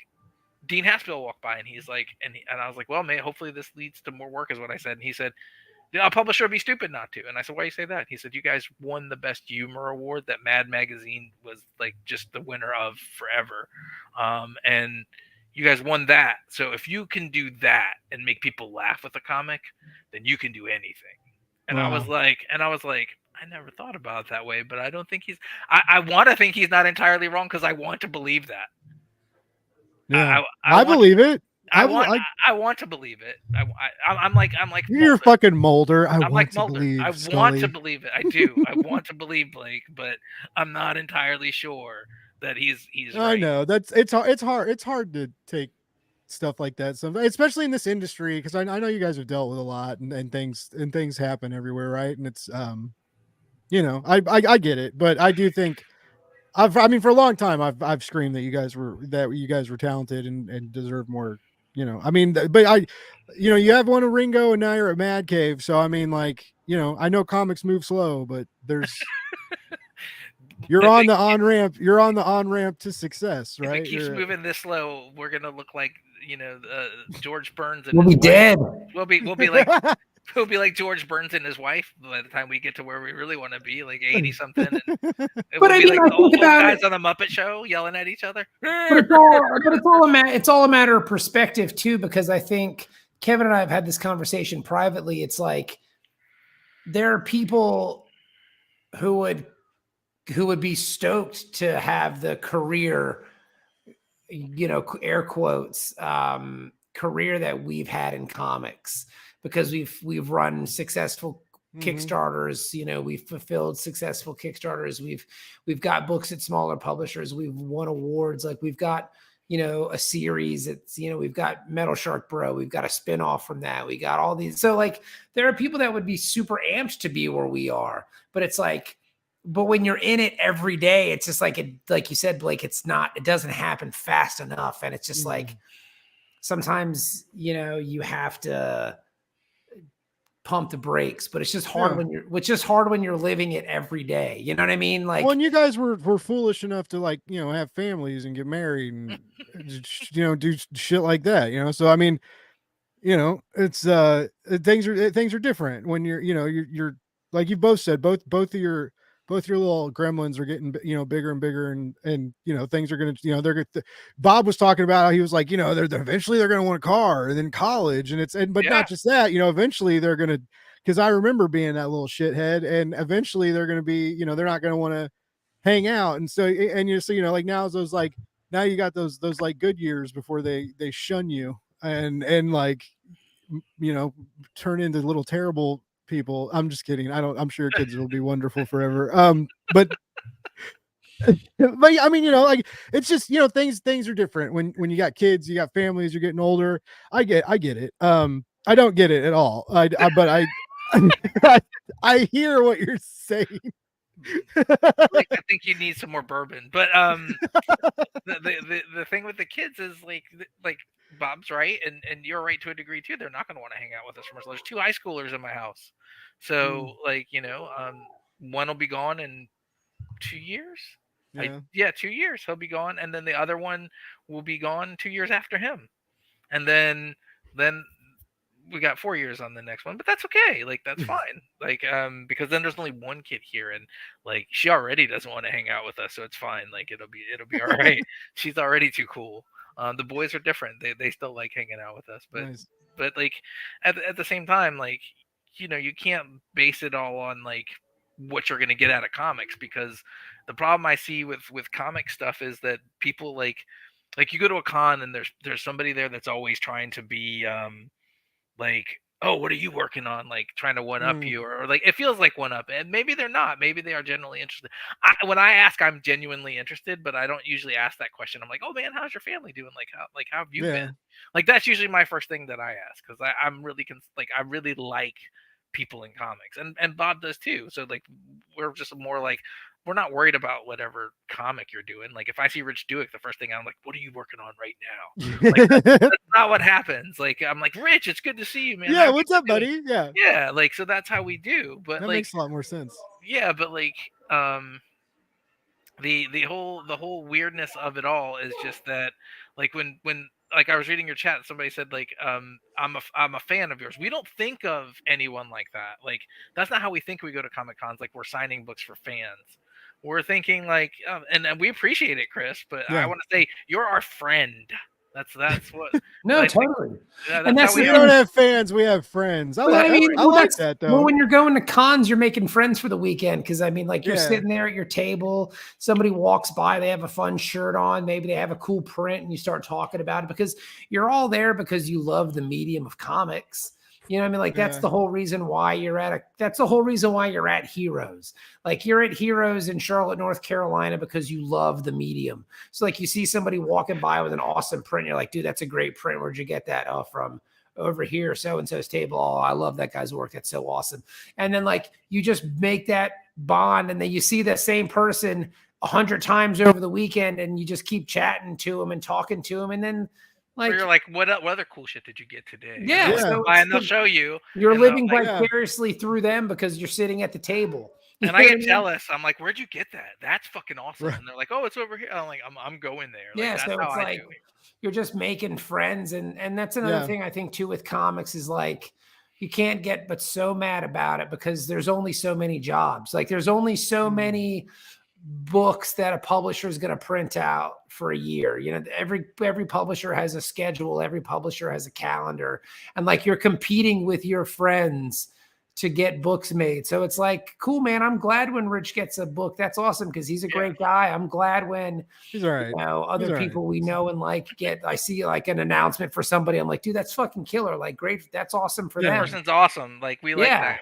Dean Haspiel walked by, and he's like, and I was like, well, man, hopefully this leads to more work, is what I said. And he said, a publisher would be stupid not to. And I said, why do you say that? He said, you guys won the best humor award that Mad Magazine was like just the winner of forever, and you guys won that. So if you can do that and make people laugh with a comic, then you can do anything. And I was like, I never thought about it that way, but I don't think I want to think he's not entirely wrong, because I want to believe that. Yeah, I believe it. I want to believe it. I'm like you're Mulder. Fucking Mulder. I I'm want like to Mulder. believe. I Scully. want to believe it. I do. I want to believe Blake, but I'm not entirely sure that he's right. I know it's hard to take stuff like that sometimes, especially in this industry, because I know you guys have dealt with a lot, and things happen everywhere, right? And it's you know, I get it, but I do think I mean for a long time I've screamed that you guys were talented and deserve more, you know. I mean, but you have one at Ringo and now you're at Mad Cave, so I mean, like, you know, I know comics move slow, but there's you're on the on ramp to success, right? If it keeps moving this slow, we're gonna look like, you know, George Burns and we'll be dead. We'll be like He'll be like George Burns and his wife by the time we get to where we really want to be, like 80 something. And it But will I be mean, like I the old think about guys it. on the Muppet Show yelling at each other. But it's all a matter of perspective too, because I think Kevin and I have had this conversation privately. It's like there are people who would be stoked to have the career, air quotes, career that we've had in comics, because we've run successful Kickstarters, we've fulfilled successful Kickstarters. We've got books at smaller publishers. We've won awards. Like we've got, a series. It's, we've got Metal Shark Bro. We've got a spinoff from that. We got all these. So like, there are people that would be super amped to be where we are, but it's like, but when you're in it every day, it's just like like you said, Blake, it doesn't happen fast enough. And it's just like, sometimes, you have to pump the brakes, but it's just hard when you're living it every day. You know what I mean? Like, when you guys were foolish enough to like, have families and get married and, do shit like that, so, I mean, it's, things are different when you're like you both said, both of your little gremlins are getting, bigger and bigger and, things are going to, they're going to, Bob was talking about how he was like, eventually they're going to want a car and then college but not just that, eventually they're going to, because I remember being that little shithead, and eventually they're going to be, they're not going to want to hang out. And so, like now those like, now you got those like good years before they shun you and like, turn into little terrible people. I'm just kidding. I'm sure kids will be wonderful forever. But I mean, like it's just, things are different when you got kids, you got families, you're getting older. I get it. I don't get it at all. But I hear what you're saying. Like, I think you need some more bourbon, but the thing with the kids is like Bob's right, and you're right to a degree too. They're not going to want to hang out with us for much. There's 2 high schoolers in my house, so one will be gone in 2 years. Yeah. 2 years he'll be gone, and then the other one will be gone 2 years after him, and then we got 4 years on the next one, but that's okay. Like that's fine. Like because then there's only one kid here, and like she already doesn't want to hang out with us, so it's fine. Like it'll be all right. She's already too cool. The boys are different. They still like hanging out with us, but Nice. but like at the same time, like you can't base it all on like what you're gonna get out of comics, because the problem I see with comic stuff is that people like you go to a con and there's somebody there that's always trying to be like, oh, what are you working on? Like trying to one up you, or like it feels like one up, and maybe they're not. Maybe they are genuinely interested. When I ask, I'm genuinely interested, but I don't usually ask that question. I'm like, oh man, how's your family doing? Like how have you been? Like that's usually my first thing that I ask, because I'm really I really like people in comics, and Bob does too. So like we're just more like, we're not worried about whatever comic you're doing. Like if I see Rich Duick, the first thing I'm like, what are you working on right now? Like that's not what happens. Like I'm like, Rich, it's good to see you, man. Yeah, what's up, buddy? Yeah. Yeah, like so that's how we do. But that like makes a lot more sense. Yeah, but like the whole weirdness of it all is just that like when like I was reading your chat, somebody said like I'm a fan of yours. We don't think of anyone like that. Like that's not how we think we go to Comic Cons. Like we're signing books for fans. We're thinking like and we appreciate it, Chris, but I want to say you're our friend. That's what. No, totally. And that's we don't have fans, we have friends. I like that though. Well, when you're going to cons, you're making friends for the weekend, because I mean, like you're sitting there at your table, somebody walks by, they have a fun shirt on, maybe they have a cool print, and you start talking about it because you're all there because you love the medium of comics. You know what I mean? Like that's the whole reason why you're at Heroes. Like you're at Heroes in Charlotte, North Carolina, because you love the medium. So like you see somebody walking by with an awesome print. You're like, dude, that's a great print. Where'd you get that? Oh, from over here, so-and-so's table. Oh, I love that guy's work. That's so awesome. And then like, you just make that bond, and then you see that same person 100 times over the weekend, and you just keep chatting to them and talking to them. And then, like, you're like, what other cool shit did you get today? Yeah. So, and they'll show you. You're living vicariously through them because you're sitting at the table. And I get jealous. I'm like, where'd you get that? That's fucking awesome. Right. And they're like, oh, it's over here. I'm like, I'm going there. Like, yeah. So it's like, you're just making friends. And that's another thing I think too with comics is like, you can't get but so mad about it because there's only so many jobs. Like there's only so many books that a publisher is going to print out for a year. You know, every publisher has a schedule, every publisher has a calendar, and like you're competing with your friends to get books made. So it's like, cool, man. I'm glad when Rich gets a book. That's awesome because he's a great guy. I'm glad when he's all right. You know, other people we know and like I see like an announcement for somebody. I'm like, dude, that's fucking killer. Like, great. That's awesome for them. That person's awesome. Like we like that.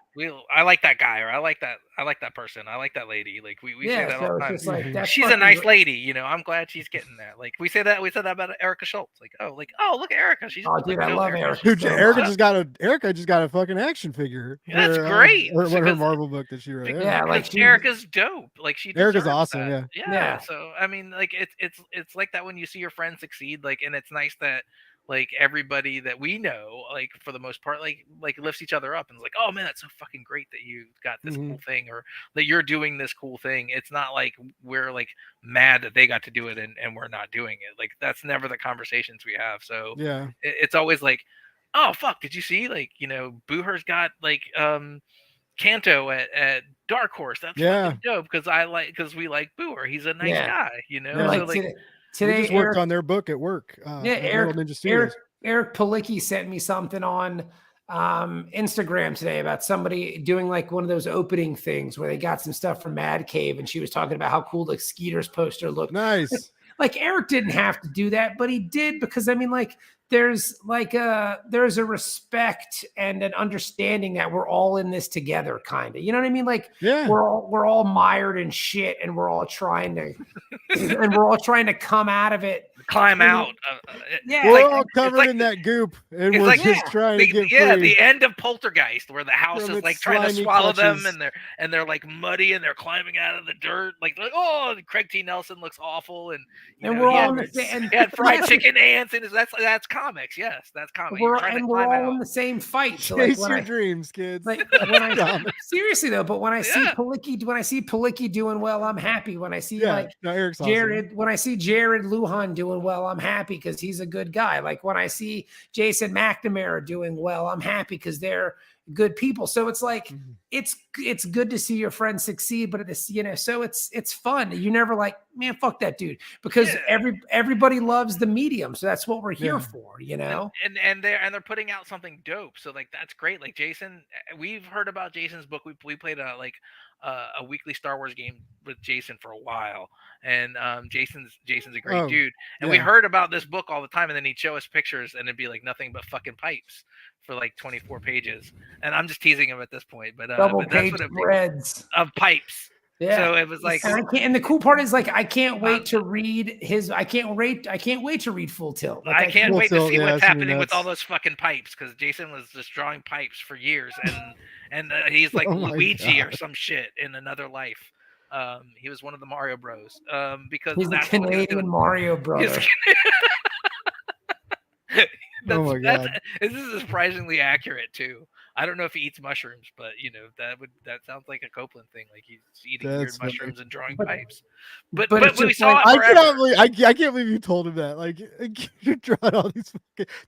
I like that guy, or I like that person. I like that lady. Like we say that all the time. Just like, that's she's a nice lady, you know. I'm glad she's getting that. Like we said that about Erica Schultz. Like, oh, look at Erica. She's dude, I love Erica. Dude, Erica just got a fucking action figure. That's great. Her Marvel book that she wrote. Yeah, like Erica's dope. Like Erica's awesome. That. Yeah. So I mean, like it's like that when you see your friends succeed. Like, and it's nice that like everybody that we know, like for the most part, like lifts each other up and is like, oh man, that's so fucking great that you got this cool thing, or that you're doing this cool thing. It's not like we're like mad that they got to do it and we're not doing it. Like that's never the conversations we have. So yeah, it's always like, oh fuck, did you see, like, you know, Booher's got like Kanto at Dark Horse. That's fucking dope because we like Booher. He's a nice guy, you know. Yeah. So, like, today we just worked on their book at work. Eric Palicki sent me something on Instagram today about somebody doing like one of those opening things where they got some stuff from Mad Cave, and she was talking about how cool the SKEETERS poster looked. Nice. Like Eric didn't have to do that, but he did, because I mean, like there's a respect and an understanding that we're all in this together, kind of. You know what I mean? Like we're all mired in shit, and we're all trying to come out of it. Climb out. We're all covered in that goop, and we're just trying to get free. The end of Poltergeist, where the house is like trying to swallow them, and they're like muddy, and they're climbing out of the dirt. Like oh, Craig T. Nelson looks awful, and we're all in the same. He had fried chicken ants, and that's comics. Yes, that's comics. We're all in the same fight. So chase your dreams, kids. Like seriously though, but when I see Palicki doing well, I'm happy. When I see Eric's Jared, awesome. when I see Jared Lujan doing well, I'm happy because he's a good guy. Like when I see Jason McNamara doing well, I'm happy because they're good people. So it's like it's good to see your friends succeed, but it's, you know, so it's fun. You never like, man, fuck that dude, because everybody loves the medium. So that's what we're here for, you know. And they're putting out something dope. So like that's great. Like Jason, we've heard about Jason's book. We played a weekly Star Wars game with Jason for a while, and Jason's a great dude. And we heard about this book all the time, and then he'd show us pictures, and it'd be like nothing but fucking pipes for like 24 pages. And I'm just teasing him at this point, but double but page threads of pipes. Yeah. So it was like, and the cool part is like, I can't wait to read his. I can't wait to read Full Tilt. Like, I can't wait to see what's happening with all those fucking pipes, because Jason was just drawing pipes for years, and he's like Luigi or some shit in another life. He was one of the Mario Bros. Because he's the Canadian Mario Bros. Oh my God. This is surprisingly accurate too. I don't know if he eats mushrooms, but you know, that sounds like a Copeland thing. Like he's eating weird mushrooms and drawing pipes. But we saw it forever. I can't believe you told him that. Like you drawing all these.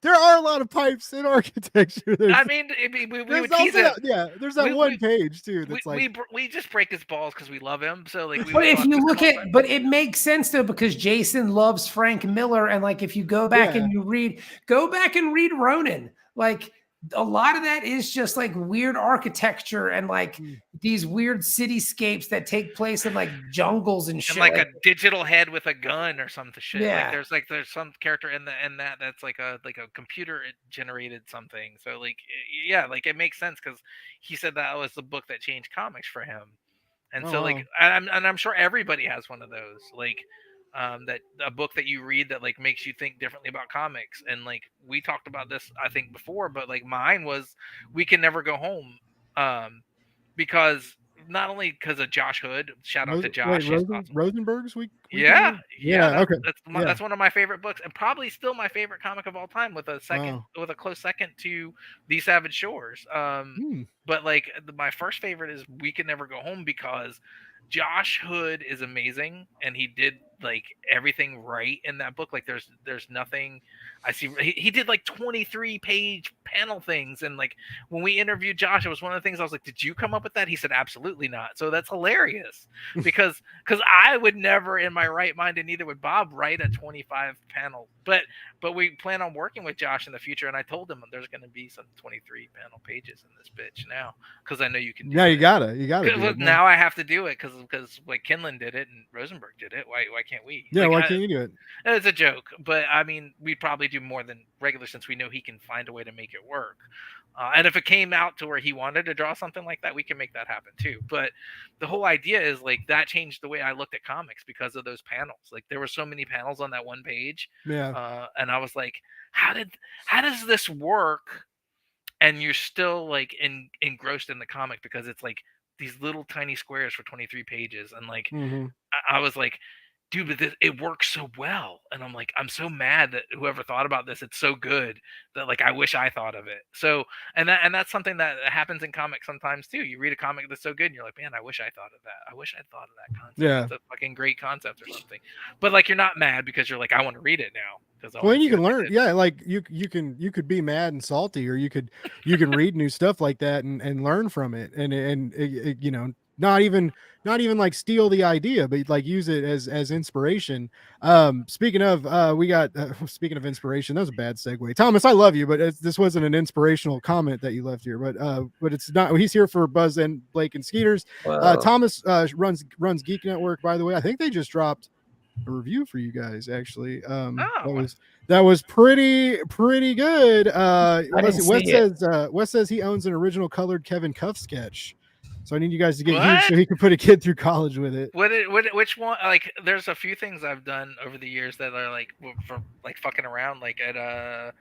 There are a lot of pipes in architecture. I mean, we would tease it. There's that one page too. That's we just break his balls because we love him. So like, but if you look at, but it makes sense though, because Jason loves Frank Miller, and like if you go back and you read, Ronin, like. A lot of that is just like weird architecture and like these weird cityscapes that take place in like jungles and shit. And like a digital head with a gun or some shit. Yeah. Like there's some character in that's like a computer generated something. So like like it makes sense because he said that was the book that changed comics for him. And so like I'm sure everybody has one of those. Like that a book that you read that like makes you think differently about comics. And like we talked about this I think before, but like mine was We Can Never Go Home, because not only because of Josh Hood, shout out to Josh. Rosenberg's Week. Okay, that's one of my favorite books, and probably still my favorite comic of all time, with a close second to The Savage Shores. But like my first favorite is We Can Never Go Home, because Josh Hood is amazing, and he did like everything right in that book. Like there's nothing. I see he did like 23-page panel things, and like when we interviewed Josh, it was one of the things I was like, did you come up with that? He said absolutely not. So that's hilarious because I would never in my right mind, and neither would Bob, write a 25 panel. But we plan on working with Josh in the future, and I told him there's going to be some 23 panel pages in this bitch now because I know you can do Yeah, it. you gotta do it. Man. Now I have to do it because like Kinlan did it and Rosenberg did it. Why can't we? Yeah, Like, why can't you do it? it's a joke, but I mean, we'd probably do more than regular since we know he can find a way to make it work. And if it came out to where he wanted to draw something like that, we can make that happen too. But the whole idea is like that changed the way I looked at comics because of those panels. Like there were so many panels on that one page, Yeah. and I was like, how does this work? And you're still like engrossed in the comic because it's like these little tiny squares for 23 pages, and like Mm-hmm. I was like, dude, but it works so well. And I'm like, I'm so mad that whoever thought about this, it's so good that like I wish I thought of it. So and that's something that happens in comics sometimes too. You read a comic that's so good and you're like, man, I wish I thought of that. I wish I thought of that concept. Yeah. That's a fucking great concept or something. But like you're not mad because you're like, I want to read it now. Well, and you can learn. Yeah, like you could be mad and salty, or you can read new stuff like that and learn from it, and you know, not even like steal the idea, but like use it as inspiration. Speaking of, we got speaking of inspiration, that was a bad segue. Thomas, I love you, but this wasn't an inspirational comment that you left here, but it's not. He's here for Buzz and Blake and Skeeters. Thomas runs Geek Network, by the way. I think they just dropped a review for you guys actually. That was pretty good. Wes says he owns an original colored Kevin Cuff sketch, so I need you guys to get huge so he can put a kid through college with it. Which one? Like there's a few things I've done over the years that are like for like fucking around. Like at a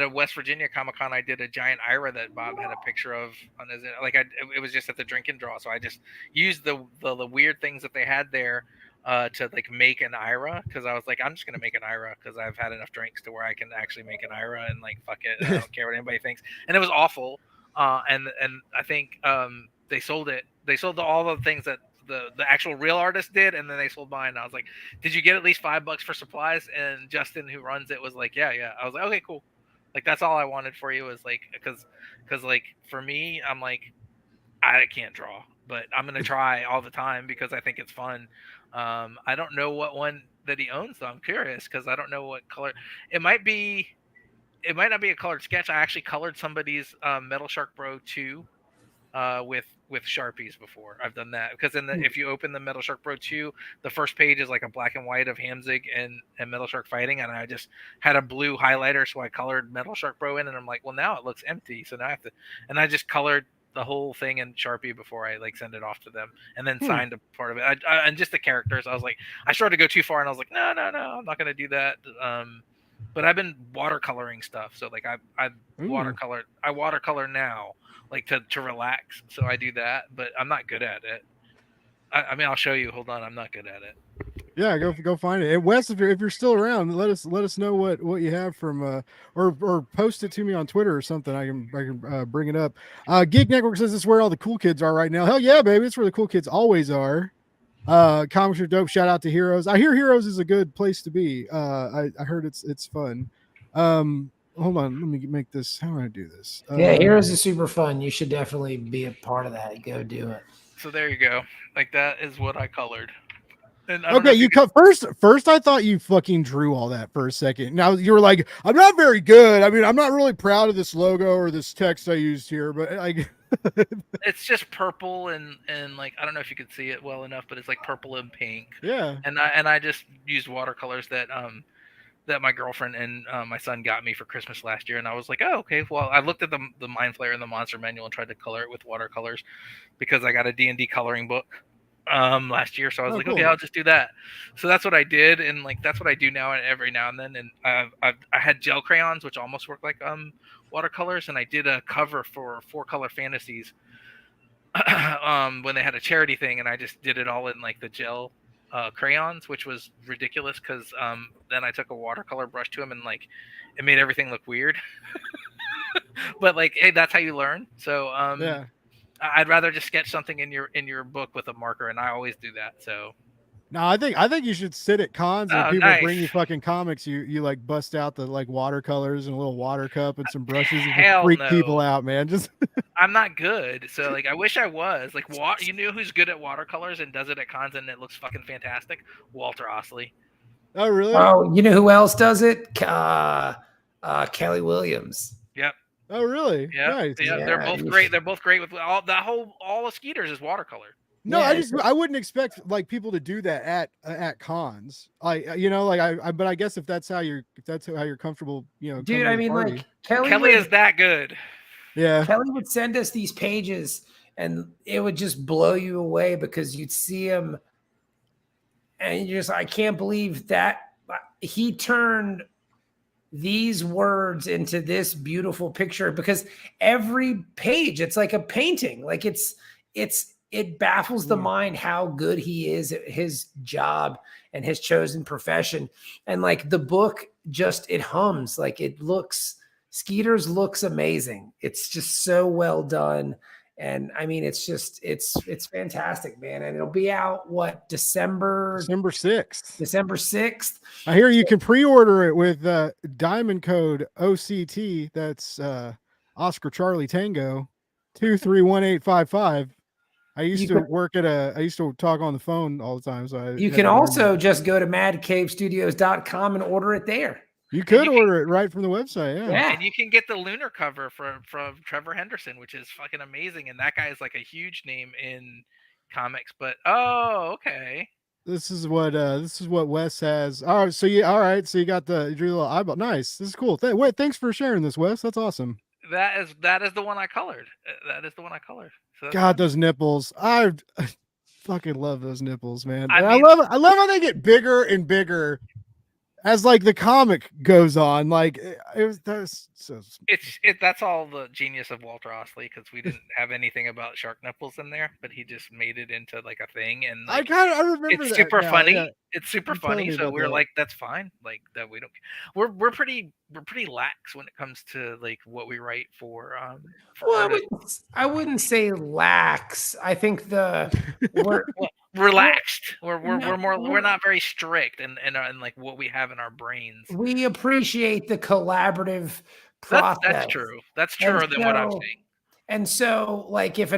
West Virginia Comic-Con, I did a giant Ira that Bob had a picture of on his, like it was just at the drink and draw, so I just used the weird things that they had there to like make an Ira, because I was like, I'm just gonna make an Ira because I've had enough drinks to where I can actually make an Ira and like fuck it, I don't care what anybody thinks. And it was awful. And I think they sold it. They sold all the things that the actual real artist did, and then they sold mine. And I was like, did you get at least $5 for supplies? And Justin, who runs it, was like, yeah. I was like, okay, cool. Like that's all I wanted for you, was like, because like for me, I'm like, I can't draw, but I'm gonna try all the time because I think it's fun. I don't know what one that he owns though. I'm curious because I don't know what color. It might not be a colored sketch. I actually colored somebody's Metal Shark Bro 2 with Sharpies before. I've done that because if you open the Metal Shark Bro 2, the first page is like a black and white of Hamzig and Metal Shark fighting, and I just had a blue highlighter, so I colored Metal Shark Bro in, and I'm like, well, now it looks empty, so now I have to, and I just colored the whole thing in Sharpie before I like send it off to them, and then signed a part of it. And just the characters, I was like, I started to go too far, and I was like, no, I'm not gonna do that. But I've been watercoloring stuff, so like I watercolor now, like to relax, so I do that, but I'm not good at it. I mean, I'll show you. Hold on, I'm not good at it. Yeah, go find it. And Wes, if you're still around, let us know what you have from or post it to me on Twitter or something. I can bring it up. Geek Network says this is where all the cool kids are right now. Hell yeah, baby, it's where the cool kids always are. Comics are dope. Shout out to Heroes. I hear Heroes is a good place to be. I heard it's fun. Hold on, let me make this. How do I do this? Yeah, Heroes is super fun. You should definitely be a part of that. Go do it. So there you go. Like that is what I colored. Okay, you cut first. I thought you fucking drew all that for a second. Now you were like, I'm not very good. I mean, I'm not really proud of this logo or this text I used here, but like, it's just purple and like I don't know if you could see it well enough, but it's like purple and pink. Yeah. And I just used watercolors that my girlfriend and my son got me for Christmas last year, and I was like, oh, okay. Well, I looked at the Mind Flayer and the Monster Manual and tried to color it with watercolors because I got a D&D coloring book last year, so I was like, cool. Okay, I'll just do that. So that's what I did, and like that's what I do now and every now and then. And I had gel crayons, which almost work like watercolors, and I did a cover for 4-Color Fantasies when they had a charity thing, and I just did it all in like the gel crayons, which was ridiculous because then I took a watercolor brush to them and like it made everything look weird. But like, hey, that's how you learn. So yeah. I'd rather just sketch something in your book with a marker, and I always do that. So No, I think you should sit at cons and Oh, people bring you nice. fucking comics. You like bust out the like watercolors and a little water cup and some brushes and just Hell freak no. people out, man. Just I'm not good, so like I wish I was. Like, you know who's good at watercolors and does it at cons and it looks fucking fantastic? Walter Osley. oh really? Oh, you know who else does it? Kelly Williams. Yep. Oh really? Yeah. Nice. Yeah. They're both great. They're both great with all of Skeeters is watercolor. No, Yeah, I wouldn't expect like people to do that at cons. Like but I guess if that's how you're comfortable, dude. coming I to the mean, party. like Kelly is that good. Yeah. Kelly would send us these pages, and it would just blow you away because you'd see him, and you're just, I can't believe that he turned these words into this beautiful picture, because every page, it's like a painting. Like it baffles the mind how good he is at his job and his chosen profession. And like the book it hums. Like Skeeters looks amazing. It's just so well done. And I mean, it's fantastic, man. And it'll be out December 6th. December 6th. I hear you can pre-order it with diamond code OCT. That's Oscar Charlie Tango 231855. I used to talk on the phone all the time. So you can also just go to madcavestudios.com and order it there. You could order it right from the website. Yeah. And you can get the lunar cover from Trevor Henderson, which is fucking amazing. And that guy is like a huge name in comics. But okay. This is what Wes has. All right, so you got your little eyeball. Nice. This is cool. Thanks for sharing this, Wes. That's awesome. That is the one I colored. That is the one I colored. So God, those nipples. I fucking love those nipples, man. I love how they get bigger and bigger as like the comic goes on. Like that's all the genius of Walter Osley, because we didn't have anything about shark nipples in there, but he just made it into like a thing. And like, I remember it's that super now, funny. yeah. It's super You're telling funny. me So about we're that. like, that's fine. Like that we don't. We're pretty lax when it comes to like what we write for. I wouldn't say lax. I think we're relaxed. We're not very strict and like what we have in our brains. We appreciate the collaborative process. That's true. That's truer than what I'm saying. And so, like, if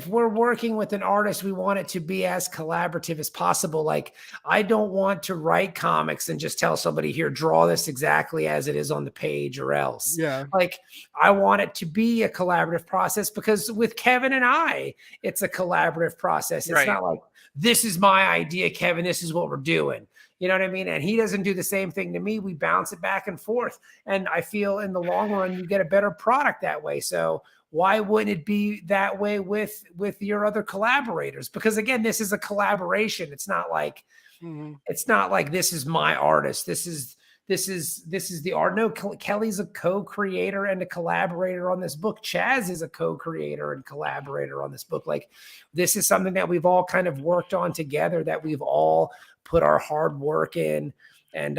we're working with an artist, we want it to be as collaborative as possible. Like, I don't want to write comics and just tell somebody, here, draw this exactly as it is on the page or else. Yeah. Like, I want it to be a collaborative process, because with Kevin and I, it's a collaborative process. It's not like, this is my idea, Kevin, this is what we're doing. You know what I mean? And he doesn't do the same thing to me. We bounce it back and forth. And I feel in the long run, you get a better product that way. So why wouldn't it be that way with your other collaborators? Because again, this is a collaboration. It's not like this is my artist. This is the art. No, Kelly's a co-creator and a collaborator on this book. Chaz is a co-creator and collaborator on this book. Like, this is something that we've all kind of worked on together, that we've all put our hard work in. And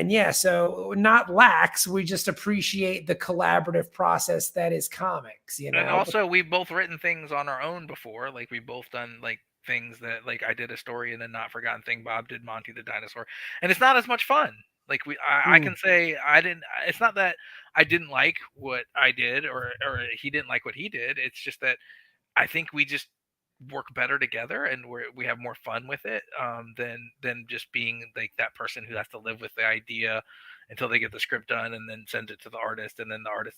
yeah, so not lax. We just appreciate the collaborative process that is comics, you know. And also, we've both written things on our own before. Like, we've both done like things that, like, I did a story in a Not Forgotten Thing. Bob did Monty the Dinosaur, and it's not as much fun. Like, I can say I didn't. It's not that I didn't like what I did, or he didn't like what he did. It's just that I think we just work better together, and we have more fun with it than just being like that person who has to live with the idea until they get the script done and then send it to the artist, and then the artist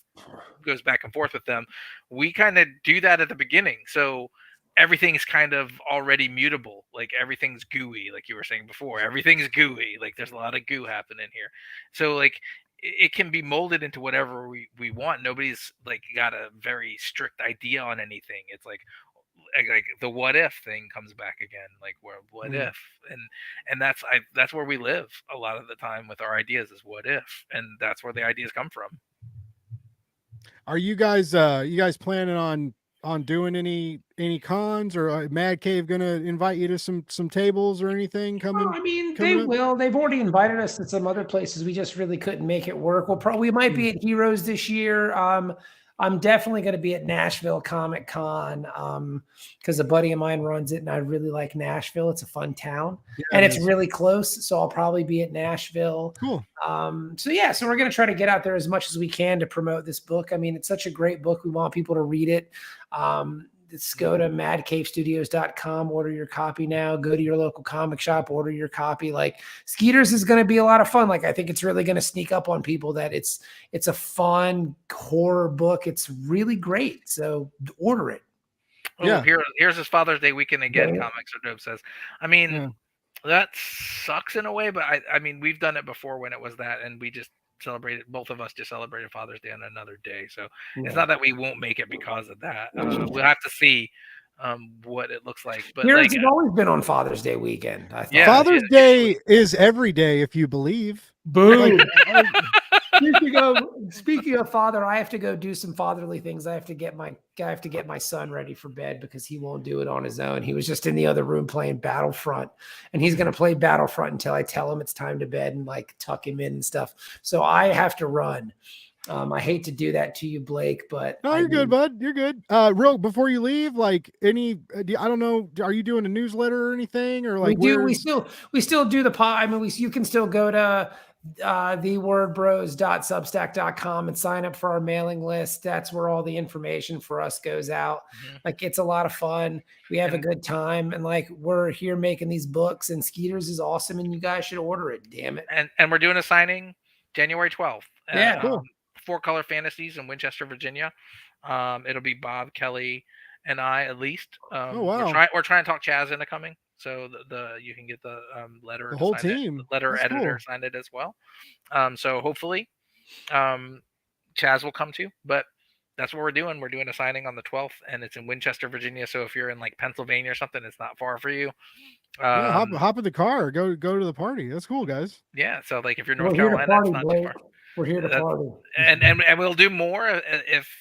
goes back and forth with them. We kind of do that at the beginning, so everything's kind of already mutable. Like, everything's gooey, like you were saying before. Everything's gooey. Like, there's a lot of goo happening here. So like, it can be molded into whatever we want. Nobody's like got a very strict idea on anything. It's like the what if thing comes back again. Like, what if, and that's where we live a lot of the time with our ideas, is what if, and that's where the ideas come from. Are you guys planning on doing any cons, or Mad Cave gonna invite you to some tables or anything coming? I mean, they will. They've already invited us to some other places. We just really couldn't make it work. We might be at Heroes this year. I'm definitely going to be at Nashville Comic Con because a buddy of mine runs it, and I really like Nashville. It's a fun town, and it's really close, so I'll probably be at Nashville. Cool. So we're going to try to get out there as much as we can to promote this book. I mean, it's such a great book. We want people to read it. Let's go to madcavestudios.com, order your copy now. Go to your local comic shop, order your copy. Like, Skeeters is going to be a lot of fun. Like, I think it's really going to sneak up on people that it's a fun horror book. It's really great. So order it. Yeah. Here's his Father's Day weekend again. Yeah. Comics Are Dope says. I mean, that sucks in a way, but I mean, we've done it before when it was that, and we just celebrated. Both of us just celebrated Father's Day on another day, so it's not that we won't make it because of that. We'll have to see what it looks like. But Yours has always been on Father's Day weekend. I thought. Yeah, Father's Day is every day if you believe. Boom. Speaking of father, I have to go do some fatherly things. I have to get my son ready for bed because he won't do it on his own. He was just in the other room playing Battlefront, and he's going to play Battlefront until I tell him it's time to bed and like tuck him in and stuff. So I have to run. I hate to do that to you, Blake, but no, you're good, bud. You're good. Real before you leave, like I don't know, are you doing a newsletter or anything, or like we still do the pod. I mean, you can still go to thewordbros.substack.com and sign up for our mailing list. That's where all the information for us goes out. Like, it's a lot of fun. We have a good time, and like, we're here making these books, and Skeeters is awesome, and you guys should order it. Damn it. And we're doing a signing January 12th. Yeah, cool. 4 Color Fantasies in Winchester, Virginia. It'll be Bob, Kelly, and I at least. Oh wow. We're trying to talk Chaz into coming, so you can get the letter. The whole team. The letter That's editor cool. Signed it as well. So hopefully, Chaz will come too. But that's what we're doing. We're doing a signing on the 12th, and it's in Winchester, Virginia. So if you're in like Pennsylvania or something, it's not far for you. Hop in the car. Go to the party. That's cool, guys. Yeah. So like if you're North Carolina, it's not too far. We're here to party, and we'll do more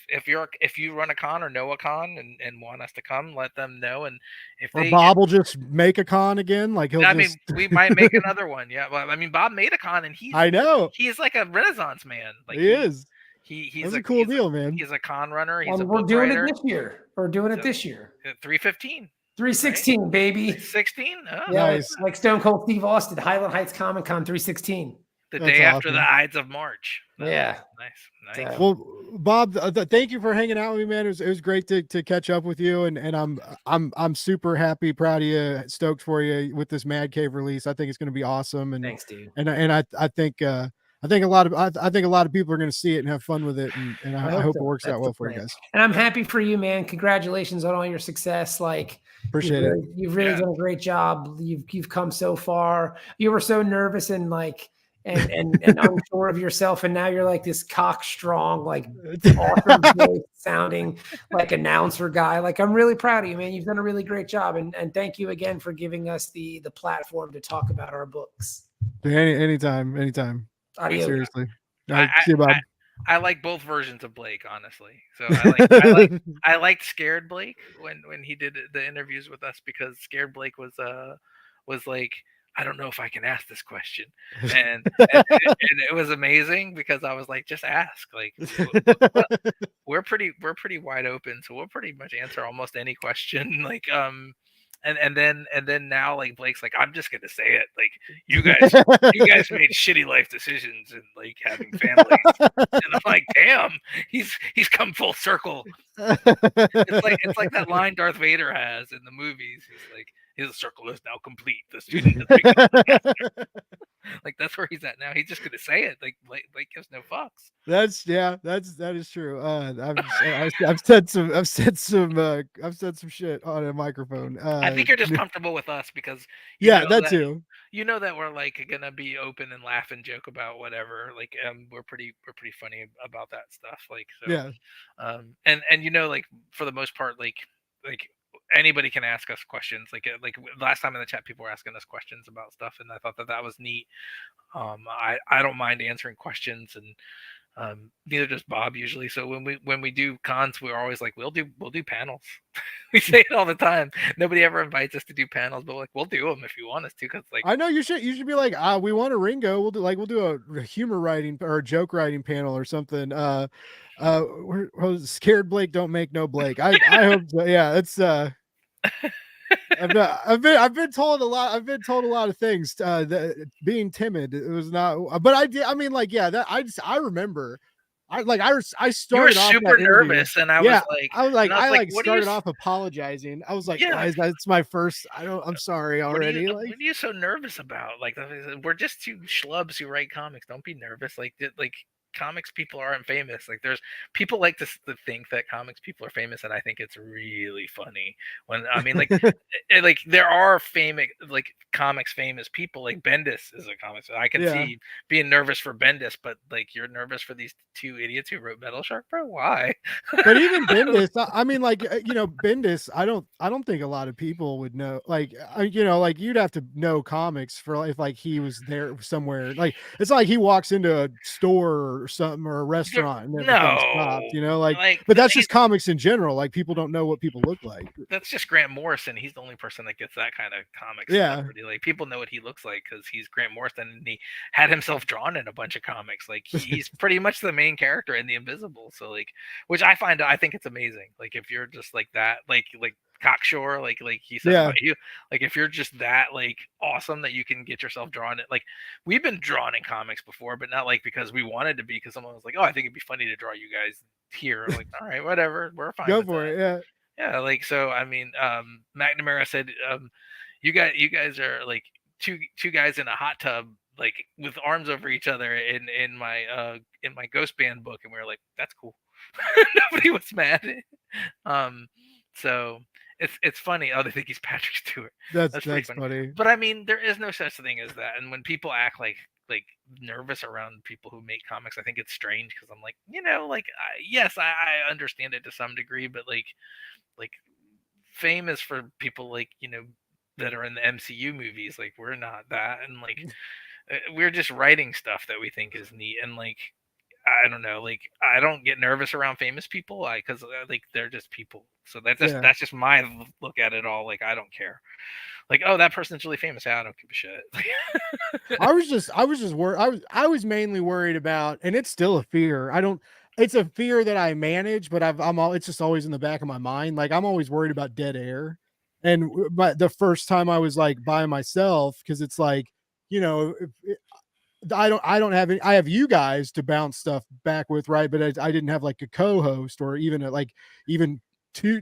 if you run a con or know a con and want us to come, let them know. And if Bob will just make a con again, like he'll. I mean, we might make another one. Yeah, well, I mean, Bob made a con, and he's like a Renaissance man. Like he is. He's a cool deal, man. He's a con runner. We're doing it this year. We're doing it this year. 315. 316, right? Baby. 16. Oh, yeah, nice. Like Stone Cold Steve Austin, Highland Heights Comic Con 316. The day after the Ides of March. Yeah. Nice. Well, Bob, thank you for hanging out with me, man. It was great to catch up with you, and I'm super happy, proud of you, stoked for you with this Mad Cave release. I think it's going to be awesome, and thanks, dude. And I think a lot of people are going to see it and have fun with it, and I hope it works out well for you guys. And I'm happy for you, man. Congratulations on all your success. Like, appreciate it. You've really done a great job. You've come so far. You were so nervous and like. And unsure of yourself, and now you're like this cock-strong, like awesome voice sounding like announcer guy. Like, I'm really proud of you, man. You've done a really great job, and thank you again for giving us the platform to talk about our books. Anytime. Adios. Seriously. See you, Bob. I like both versions of Blake, honestly. So I liked Scared Blake when he did the interviews with us, because Scared Blake was like, I don't know if I can ask this question. And it was amazing, because I was like, just ask. Like, we're pretty wide open, so we'll pretty much answer almost any question. Like, and then now, like, Blake's like, I'm just gonna say it. Like, you guys made shitty life decisions and like having families. And I'm like, damn, he's come full circle. It's like that line Darth Vader has in the movies. He's like, his circle is now complete. The student has become like, that's where he's at now. He's just gonna say it. Like Blake gives no fucks. That is true. I've said some shit on a microphone. I think you're just comfortable with us because too. You know that we're like gonna be open and laugh and joke about whatever. Like, we're pretty funny about that stuff. Like, so yeah. And you know, like, for the most part, like anybody can ask us questions. Like last time in the chat, people were asking us questions about stuff, and I thought that was neat. I don't mind answering questions, and Neither does Bob usually. So when we do cons, we're always like, we'll do panels. We say it all the time. Nobody ever invites us to do panels, but like we'll do them if you want us to, because like I know you should be like, we want a Ringo. We'll do a humor writing or a joke writing panel or something. Scared Blake don't make no Blake. I hope so. Yeah, it's I've been told a lot. I've been told a lot of things. Being timid, it was not. But I did. I mean, like, yeah. That I remember. I you were started off super that interview. nervous, and I Yeah, was like, what do you started off apologizing. I was like, Yeah. guys, that's my first. I'm sorry already. What are you so nervous about? Like, we're just two schlubs who write comics. Don't be nervous. Like comics people aren't famous. Like, there's people like to think that comics people are famous, and I think it's really funny when I mean, like, like there are famous like comics famous people. Like Bendis is a comic. So I can Yeah. see being nervous for Bendis, but like you're nervous for these two idiots who wrote Metal Shark, bro. Why? But even Bendis, I mean, like, Bendis, I don't think a lot of people would know. Like, like you'd have to know comics for if like he was there somewhere. Like, it's like he walks into a store or something or a restaurant and everything's stopped. Like, but that's just comics in general. Like, people don't know what people look like. That's just Grant Morrison. He's the only person that gets that kind of comic celebrity. Like, people know what he looks like because he's Grant Morrison, and he had himself drawn in a bunch of comics. Like, he's pretty much the main character in The Invisible. So like, which I think it's amazing. Like, if you're just like that, like Cocksure, like he said about you, like if you're just that like awesome that you can get yourself drawn. Like, we've been drawn in comics before, but not like because we wanted to be. Because someone was like, "Oh, I think it'd be funny to draw you guys here." I'm like, all right, whatever, we're fine. Go for it, yeah. Yeah, like, so I mean, McNamara said, you guys are like two guys in a hot tub, like with arms over each other in my Ghost Band book, and we were like, that's cool. Nobody was mad. So it's funny. Oh, they think he's Patrick Stewart. That's pretty funny. But I mean, there is no such thing as that. And when people act like nervous around people who make comics, I think it's strange, because I'm like, like, yes, I understand it to some degree, but like fame is for people like that are in the MCU movies. Like, we're not that, and like we're just writing stuff that we think is neat, and like I don't know, like I don't get nervous around famous people, because like they're just people. So that's just my look at it all. Like, I don't care. Like, oh, that person's really famous. I don't give a shit. I was just worried. I was mainly worried about, and it's still a fear. It's a fear that I manage, but it's just always in the back of my mind. Like, I'm always worried about dead air. And the first time I was like by myself, because it's like, I don't have any, I have you guys to bounce stuff back with, right? But I didn't have like a co-host, or even even two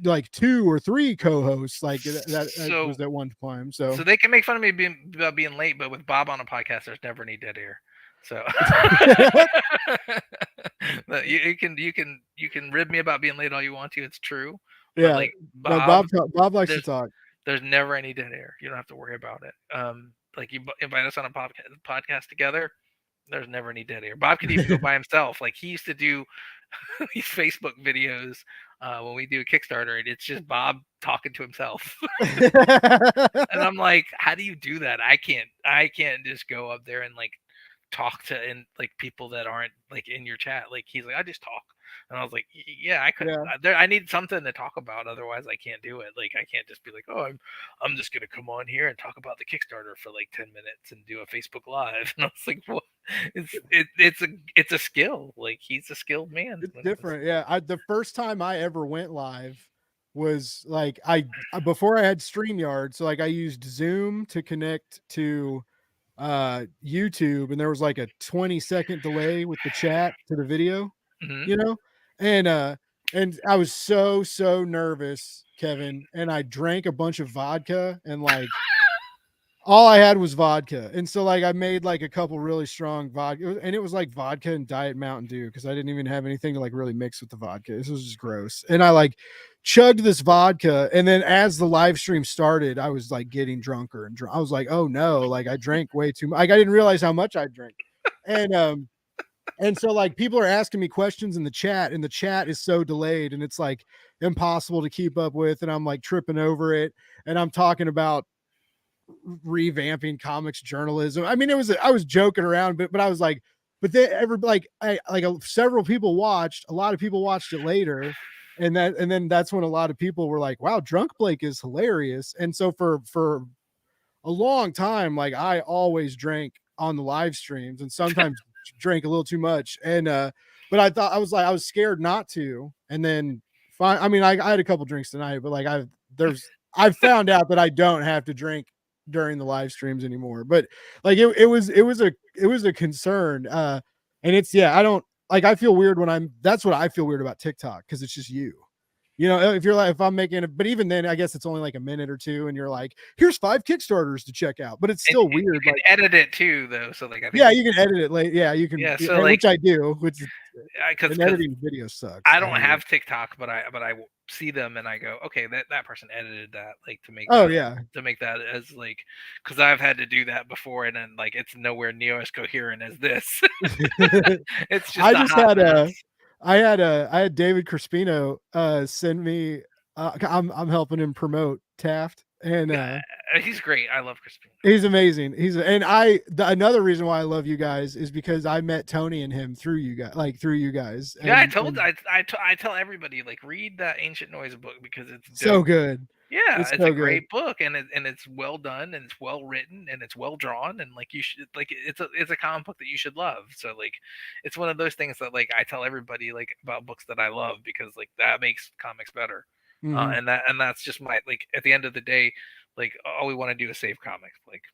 or three co-hosts, like that was at one time. So they can make fun of me about being late, but with Bob on a podcast, there's never any dead air. So you can rib me about being late all you want to. It's true. Yeah, like Bob likes to talk. There's never any dead air. You don't have to worry about it. Like, you invite us on a podcast together, there's never any dead air. Bob could even go by himself. Like, he used to do these Facebook videos when we do a Kickstarter, and it's just Bob talking to himself. And I'm like, how do you do that? I can't just go up there and like talk to like people that aren't like in your chat. Like, he's like, I just talk. And I was like, yeah, I could. Yeah. I need something to talk about, otherwise I can't do it. Like, I can't just be like, oh, I'm just gonna come on here and talk about the Kickstarter for like 10 minutes and do a Facebook Live. And I was like, what? It's a skill. Like, he's a skilled man. It's different. Yeah, the first time I ever went live was like before I had StreamYard, so like I used Zoom to connect to YouTube, and there was like a 20-second delay with the chat to the video. Mm-hmm. And I was so nervous, Kevin, and I drank a bunch of vodka, and like all I had was vodka. And so like I made like a couple really strong vodka, and it was like vodka and Diet Mountain Dew, because I didn't even have anything to like really mix with the vodka. This was just gross. And I like chugged this vodka, and then as the live stream started, I was like getting drunker and I was like, oh no, like I drank way too much. Like, I didn't realize how much I drank. And so like people are asking me questions in the chat, and the chat is so delayed, and it's like impossible to keep up with. And I'm like tripping over it. And I'm talking about revamping comics journalism. I mean, I was joking around, but I was like but then several people watched. A lot of people watched it later, and then that's when a lot of people were like, "Wow, Drunk Blake is hilarious." And so for a long time, like I always drank on the live streams, and sometimes drank a little too much. And but I thought I was scared not to, and then I mean, I had a couple drinks tonight, but like I found out that I don't have to drink during the live streams anymore. But like it was a concern. And it's I don't like I feel weird when that's what I feel weird about TikTok, because it's just you. You know, if you're like, if I'm making it, but even then, I guess it's only like a minute or two, and you're like, here's 5 Kickstarters to check out, but it's still and weird. You can like, edit it too, though. So like, I think yeah, you can edit it late. Yeah, you can. Yeah, so and like, which I do, which because editing video sucks. I don't have TikTok, but I see them and I go, okay, that person edited that, like, to make that as like, because I've had to do that before, and then like it's nowhere near as coherent as this. It's just I had David Crispino send me. I'm helping him promote Taft, and he's great. I love Crispino. He's amazing. Another reason why I love you guys is because I met Tony and him through you guys. Yeah, I tell everybody, like, read that Ancient Noise book because it's dope. So good. Yeah, it's a great book, and it's well done, and it's well written, and it's well drawn, and like you should like it's a comic book that you should love. So like, it's one of those things that like I tell everybody like about books that I love, because like that makes comics better. Mm-hmm. And that's just my, like, at the end of the day, like all we want to do is save comics. Like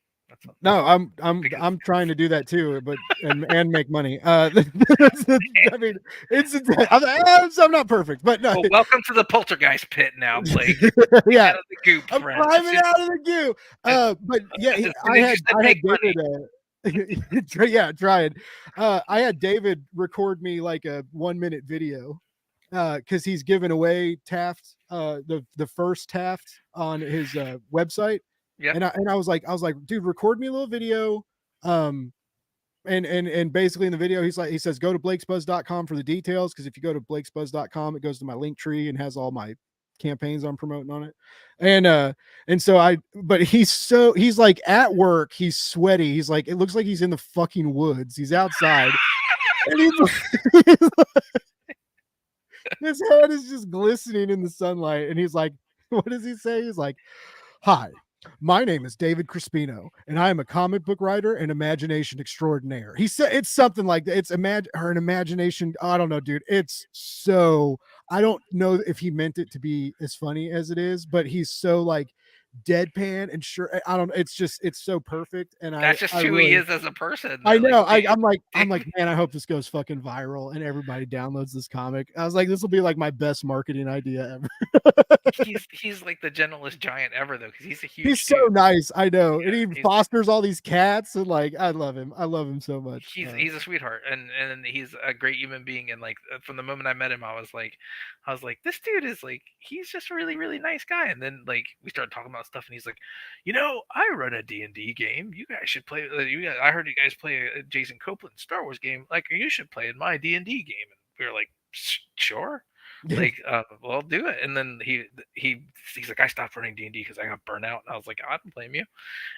no, I'm trying to do that too, but and make money. I mean, I'm not perfect, but no. Well, welcome to the poltergeist pit now, Blake. Yeah, out of the goop, I'm climbing out of the goop. But yeah, I had David. Yeah, trying. I had David record me like a 1-minute video, because he's giving away Taft, the first Taft on his website. Yeah. And I was like, dude, record me a little video. And basically in the video, he says, go to blakesbuzz.com for the details. Cause if you go to blakesbuzz.com, it goes to my link tree and has all my campaigns I'm promoting on it. And so but he's like at work, he's sweaty. He's like, it looks like he's in the fucking woods. He's outside. And his head is just glistening in the sunlight. And he's like, what does he say? He's like, hi, my name is David Crispino, and I am a comic book writer and imagination extraordinaire. He said it's something like that. It's an imagination. I don't know, dude. It's so, I don't know if he meant it to be as funny as it is, but he's so like deadpan and sure. I don't know. It's so perfect. And that's just who he is as a person. I know. Like, I'm like, man, I hope this goes fucking viral and everybody downloads this comic. I was like, this will be like my best marketing idea ever. he's like the gentlest giant ever, though, because he's a huge. He's so nice. I know, yeah, and he fosters all these cats, and like I love him. I love him so much. He's a sweetheart, and he's a great human being. And like from the moment I met him, I was like, this dude is like, he's just a really, really nice guy. And then like we started talking about stuff, and he's like, I run a D&D game. You guys should play. I heard you guys play a Jason Copeland Star Wars game. Like, you should play in my D&D game. And we were like, sure. Like, well, I'll do it. And then he's like, I stopped running D&D because I got burnt out. And I was like, I don't blame you.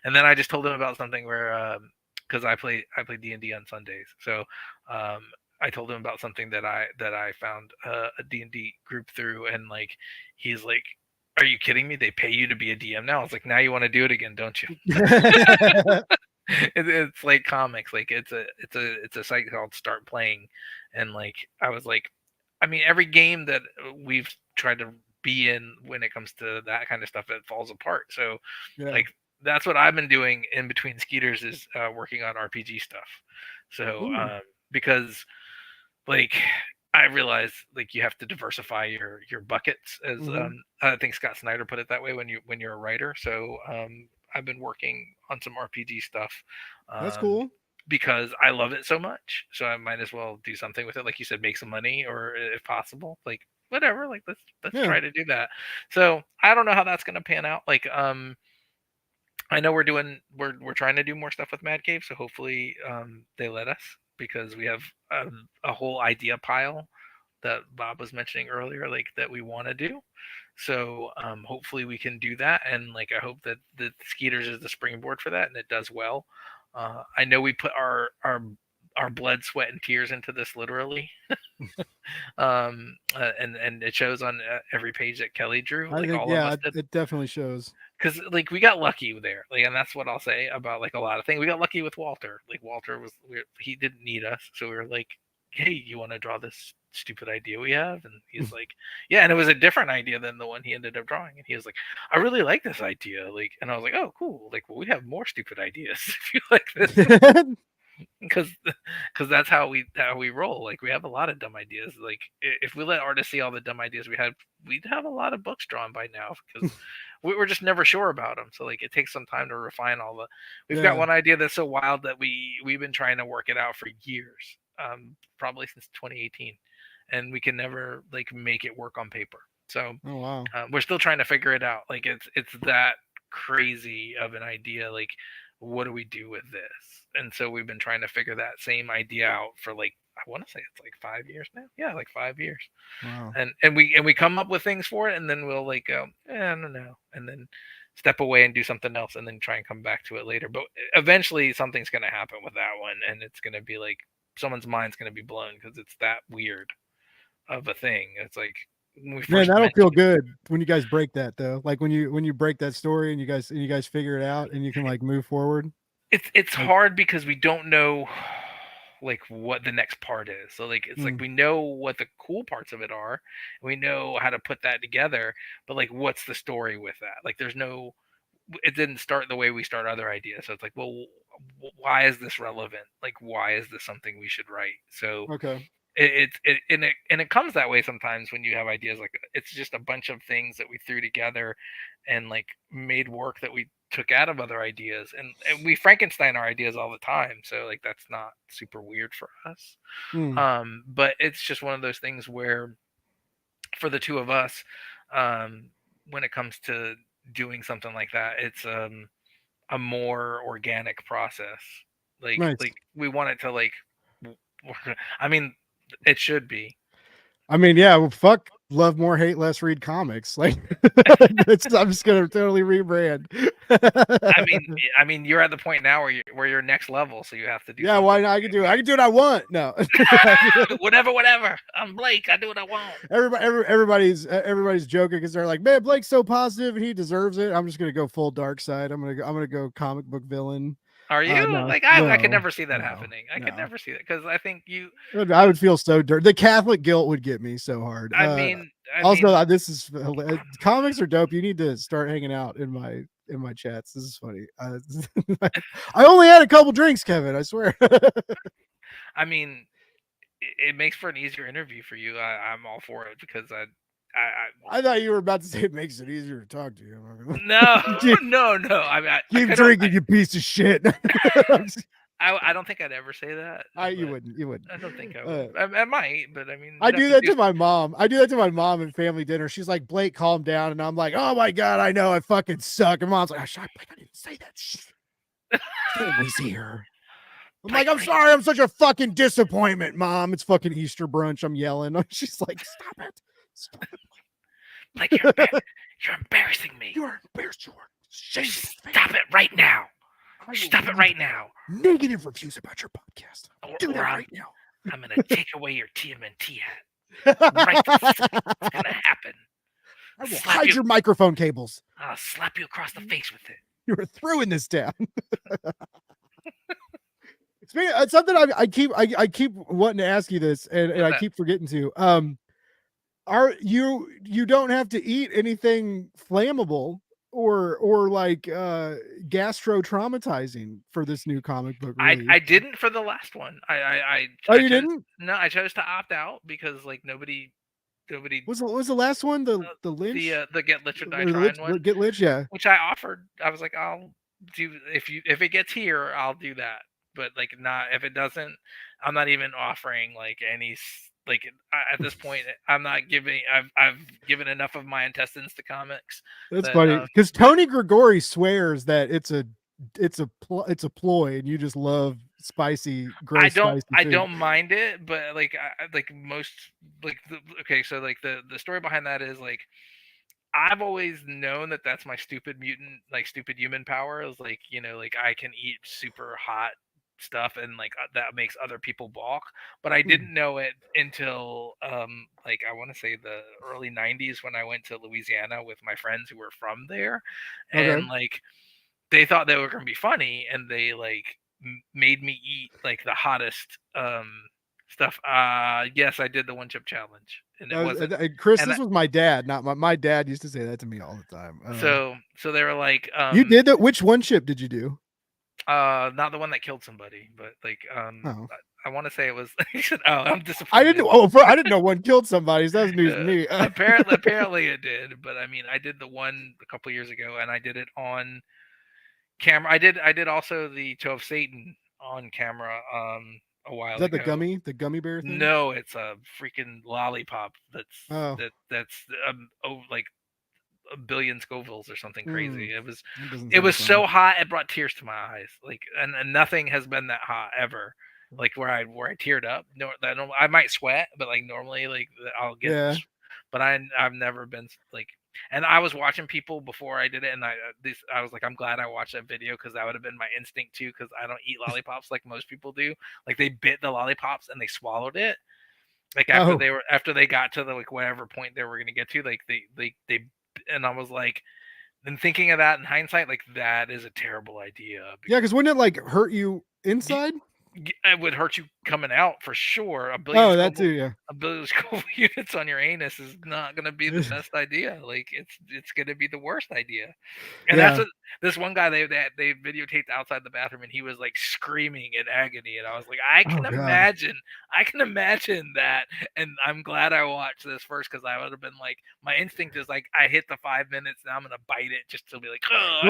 And then I just told him about something where, because I play D&D on Sundays, so I told him about something that I found a D&D group through, and like he's like, are you kidding me? They pay you to be a DM now? I was like, now you want to do it again, don't you? It's like comics. Like it's a site called Start Playing, and like I was like, I mean, every game that we've tried to be in when it comes to that kind of stuff, it falls apart. So like that's what I've been doing in between Skeeters, is working on RPG stuff. So because like I realize like you have to diversify your buckets, as I think Scott Snyder put it that way, when you're a writer. So I've been working on some RPG stuff. That's cool. Because I love it so much, so I might as well do something with it. Like you said, make some money, or if possible, like whatever. Like let's try to do that. So I don't know how that's gonna pan out. Like I know we're trying to do more stuff with Mad Cave, so hopefully they let us, because we have a whole idea pile that Bob was mentioning earlier, like that we want to do. So hopefully we can do that, and like I hope that the Skeeters is the springboard for that, and it does well. I know we put our our blood, sweat, and tears into this literally. And it shows on every page that Kelly drew, I like think, all of yeah, us did. it definitely shows. Because like we got lucky there, like, and that's what I'll say about like a lot of things. We got lucky with Walter. Like Walter he didn't need us, so we were like, "Hey, you want to draw this stupid idea we have?" And he's like, "Yeah." And it was a different idea than the one he ended up drawing. And he was like, "I really like this idea." Like, and I was like, "Oh, cool. Like, well, we have more stupid ideas if you like this." because that's how we roll. Like we have a lot of dumb ideas. Like if we let artists see all the dumb ideas we had, we'd have a lot of books drawn by now because we were just never sure about them. So like it takes some time to refine all the. We've got Yeah. one idea that's so wild that we've been trying to work it out for years, probably since 2018, and we can never like make it work on paper. So Oh wow. we're still trying to figure it out. Like it's that crazy of an idea. Like what do we do with this? And so we've been trying to figure that same idea out for like I want to say it's like 5 years now. Yeah, like 5 years. Wow. And we come up with things for it, and then we'll like go, I don't know, and then step away and do something else, and then try and come back to it later. But eventually something's gonna happen with that one, and it's gonna be like someone's mind's gonna be blown because it's that weird of a thing. It's like when we Man, first that'll met feel good when you guys break that though. Like when you break that story and you guys figure it out and you can like move forward. it's Like- hard because we don't know like what the next part is. So like it's like Mm. we know what the cool parts of it are, we know how to put that together, but like what's the story with that? Like there's no it didn't start the way we start other ideas. So it's like, well, why is this relevant? Like why is this something we should write? So Okay. it comes that way sometimes when you have ideas like it's just a bunch of things that we threw together and like made work that we took out of other ideas, and we Frankenstein our ideas all the time, so like that's not super weird for us. But it's just one of those things where for the two of us, when it comes to doing something like that, it's a more organic process. Nice. Like we want it to like I mean it should be. I mean, yeah, well, fuck, love more, hate less, read comics. Like, I'm just gonna totally rebrand. I mean, you're at the point now where you're next level, so you have to do. Yeah, why not? I can do what I want. No, whatever. I'm Blake. I do what I want. Everybody's joking because they're like, man, Blake's so positive and he deserves it. I'm just gonna go full dark side. I'm gonna go comic book villain. Are you? No, I could never see that no, happening. I could no. never see that because I think you. I would feel so dirty. The Catholic guilt would get me so hard. I mean, this is comics are dope. You need to start hanging out in my chats. This is funny. I only had a couple drinks, Kevin. I swear. I mean, it makes for an easier interview for you. I'm all for it because I thought you were about to say it makes it easier to talk to you. No. I mean, keep drinking, you piece of shit. I don't think I'd ever say that. You wouldn't. I don't think I would. I might, but I mean, I do that to my mom. I do that to my mom at family dinner. She's like, Blake, calm down. And I'm like, oh my God, I know I fucking suck. And mom's like, oh, shut up, Blake, I didn't say that shit. Family's here. I'm like, I'm sorry, I'm such a fucking disappointment, Mom. It's fucking Easter brunch. I'm yelling. She's like, stop it. Stop it. Like you're embarrassing me. You're embarrassed. You're shame. Stop it right now. Stop it right now. Negative reviews about your podcast. Do that right now. I'm gonna take away your TMNT hat. Right, it's gonna happen. I will hide your microphone cables. I'll slap you across the face with it. You're throwing this down. It's something I keep wanting to ask you this, and I keep forgetting to. Are you don't have to eat anything flammable or like gastro traumatizing for this new comic book release? I didn't for the last one. You didn't? No, I chose to opt out because like nobody was the last one the Lynch the Get Lich or Die Trying one. Get Lich, yeah. Which I offered. I was like, I'll do if it gets here, I'll do that. But like not if it doesn't, I'm not even offering like any like at this point I'm not giving I've given enough of my intestines to comics. That's funny because Tony Gregori swears that it's a ploy and you just love spicy gross I don't mind it, but like like most like so like the story behind that is like I've always known that that's my stupid mutant, like stupid human power is like, you know, like I can eat super hot stuff, and like that makes other people balk. But I didn't know it until like I want to say the early 90s when I went to Louisiana with my friends who were from there, and Okay. like they thought they were gonna be funny, and they like made me eat like the hottest stuff. Yes, I did the one chip challenge, and it wasn't. Chris, And this was my dad, not my dad used to say that to me all the time. so they were like, you did that? Which one chip did you do? not the one that killed somebody, but like Oh. I want to say it was. He said, "Oh, I'm disappointed." I didn't. Oh, I didn't know one killed somebody. So that's news to me. Apparently it did, but I mean, I did the one a couple years ago, and I did it on camera. I did also the Toe of Satan on camera a while Is that ago. the gummy bear thing? No, it's a freaking lollipop Oh. that's like a billion Scovilles or something crazy. That doesn't It sound was fun. so hot it brought tears to my eyes. Like and nothing has been that hot ever. Like where I teared up. No, I might sweat, but like normally like I'll get. Yeah. But I've never been like. And I was watching people before I did it, and I was like, I'm glad I watched that video because that would have been my instinct too. Because I don't eat lollipops like most people do. Like they bit the lollipops and they swallowed it. Like after they got to the like whatever point they were gonna get to, like they and I was like, then thinking of that in hindsight, like that is a terrible idea. Yeah, because wouldn't it like hurt you inside? It would hurt you coming out for sure. A That too, yeah. billion Scoville units on your anus is not going to be the best idea. Like it's going to be the worst idea. And that's what this one guy they videotaped outside the bathroom, and he was like screaming in agony, and I was like, I can imagine that, and I'm glad I watched this first because I would have been like, my instinct is like, I hit the 5 minutes, now I'm gonna bite it just to be like, oh,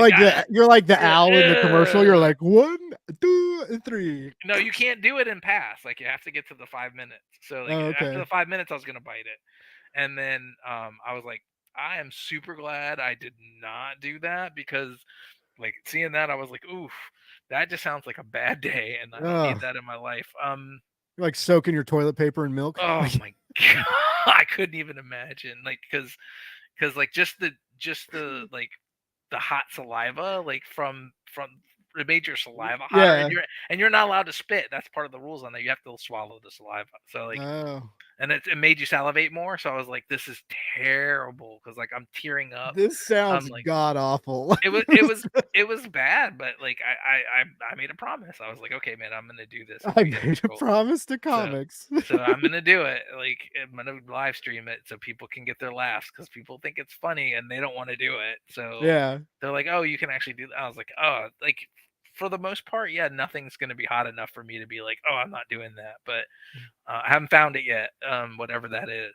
you're like the owl in the commercial. You're like 1, 2, 3. No, you can't do it in pass. Like you have to get to the 5 minutes. So like after the 5 minutes, I was gonna bite it, and then I was like, I am super glad I did not do that because like seeing that, I was like, oof, that just sounds like a bad day, and I don't need that in my life. You're like soaking your toilet paper in milk. Oh my god, I couldn't even imagine. Like because like just the like the hot saliva like from it made your saliva hotter, and you're not allowed to spit. That's part of the rules on that. You have to swallow the saliva. So like, and it made you salivate more. So I was like, this is terrible because like I'm tearing up. This sounds like, god awful. it was bad, but like I made a promise. I was like, okay, man, I'm gonna do this. I made a promise to comics. So I'm gonna do it. Like I'm gonna live stream it so people can get their laughs because people think it's funny and they don't want to do it. So they're like, oh, you can actually do that. I was like, oh, like for the most part, yeah, nothing's gonna be hot enough for me to be like, oh, I'm not doing that. But I haven't found it yet. Whatever that is.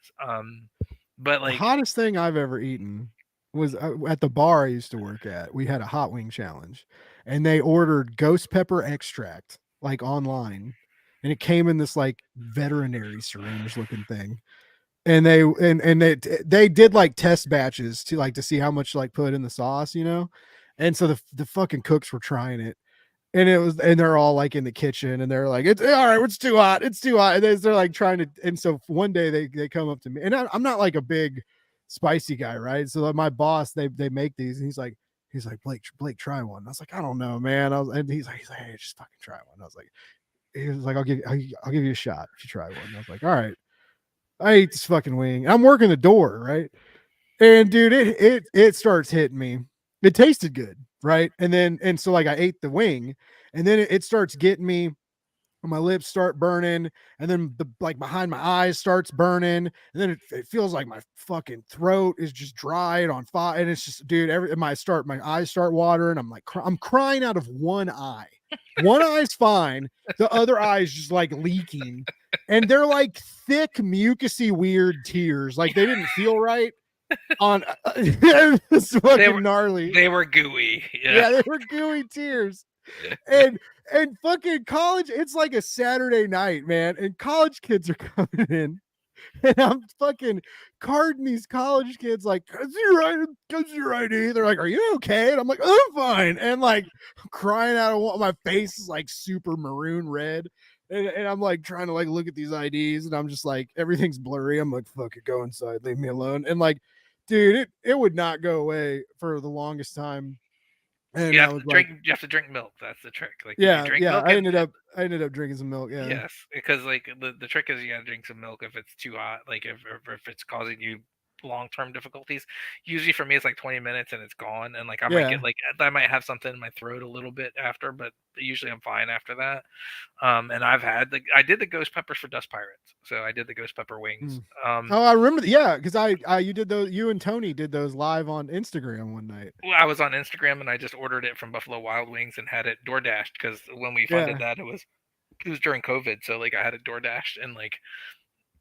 But like the hottest thing I've ever eaten was at the bar I used to work at. We had a hot wing challenge, and they ordered ghost pepper extract like online, and it came in this like veterinary syringe looking thing. And they did like test batches to see how much like put in the sauce, and so the fucking cooks were trying it, and they're all like in the kitchen, and they're like, it's all right, it's too hot, and they're like trying to. And so one day they come up to me, and I'm not like a big spicy guy, right? So my boss, they make these, and he's like Blake, try one. I was like, I don't know, man. And he's like, hey, just fucking try one. I was like, he was like, I'll give you a shot if you try one. And I was like, all right. I ate this fucking wing. I'm working the door, right? And dude, it starts hitting me. It tasted good, right? And so like I ate the wing, and then it starts getting me. My lips start burning, and then the like behind my eyes starts burning, and then it feels like my fucking throat is just dry and on fire, and it's just, dude, my eyes start watering. I'm like, I'm crying out of one eye. One eye's fine, the other eye's just like leaking, and they're like thick, mucusy, weird tears. Like they didn't feel right. On it's fucking gnarly. They were gooey. Yeah, they were gooey tears. And fucking college, it's like a Saturday night, man, and college kids are coming in, and I'm fucking carding these college kids like, cause you're right. They're like, are you okay? And I'm like, I'm fine. And like I'm crying out of my face is like super maroon red. And I'm like trying to like look at these IDs, and I'm just like, everything's blurry. I'm like, fuck it, go inside, leave me alone. And like, dude, it would not go away for the longest time. And you have to drink milk. That's the trick. Like I I ended up drinking some milk. Yeah. Yes, because like the trick is you gotta drink some milk if it's too hot. Like if it's causing you long-term difficulties. Usually for me it's like 20 minutes and it's gone, and like I might Yeah. get like I might have something in my throat a little bit after, but usually I'm fine after that. And I did the ghost peppers for Dust Pirates, so I did the ghost pepper wings. Oh, I remember. Yeah, because you did those. You and Tony did those live on Instagram one night. Well, I was on Instagram and I just ordered it from Buffalo Wild Wings and had it door dashed because when we funded that it was during COVID, so like I had it door dashed and like.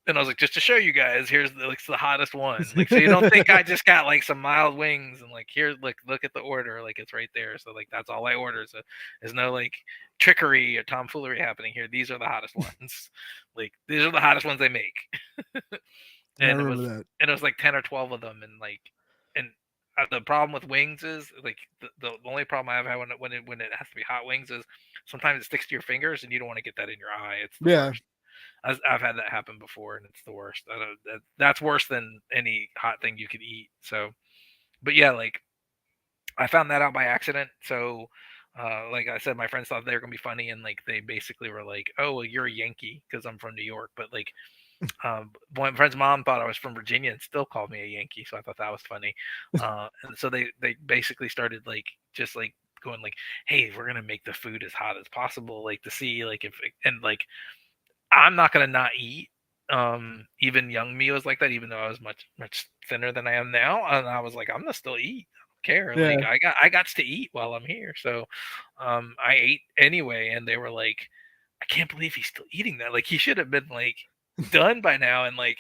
And I was like, just to show you guys, here's the hottest one. Like, so you don't think I just got like some mild wings and like here, look at the order, like it's right there. So like that's all I ordered. So there's no like trickery or tomfoolery happening here. These are the hottest ones. Like these are the hottest ones they make. I And remember that. it was like 10 or 12 of them, and like and the problem with wings is like the only problem I've had when it has to be hot wings is sometimes it sticks to your fingers and you don't want to get that in your eye. It's the worst. I've had that happen before, and it's the worst. That's worse than any hot thing you could eat. So, but yeah, like I found that out by accident. So, like I said, my friends thought they were gonna be funny, and like they basically were like, "Oh, well, you're a Yankee because I'm from New York." But like, my friend's mom thought I was from Virginia and still called me a Yankee, so I thought that was funny. And so they basically started like just like going like, "Hey, we're gonna make the food as hot as possible, like to see like if and like." I'm not gonna not eat. Even young me was like that, even though I was much thinner than I am now. And I was like, I'm gonna still eat. I don't care. Yeah. Like I got to eat while I'm here. So I ate anyway, and they were like, I can't believe he's still eating that. Like he should have been like done by now, and like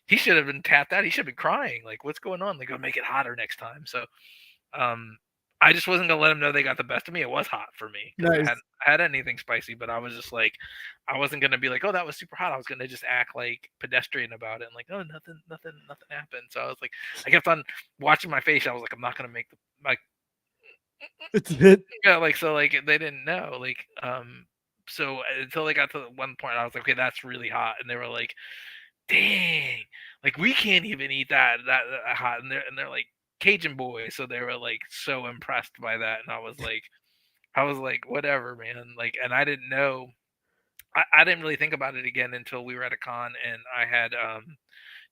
he should have been tapped out. He should have been crying. Like, what's going on? Like, go make it hotter next time. So um I just wasn't gonna let them know they got the best of me. It was hot for me because Nice. I had anything spicy, but I was just like, I wasn't gonna be like, oh, that was super hot. I was gonna just act like pedestrian about it and like, oh, nothing happened. So I was like, I kept on watching my face. I was like, I'm not gonna make the like, It's it. yeah, like so like they didn't know like so until they got to one point, I was like, okay, that's really hot, and they were like, dang, like we can't even eat that hot, and they're like Cajun boys, so they were like so impressed by that, and I was like, whatever, man, like, and I didn't know, I didn't really think about it again until we were at a con, and I had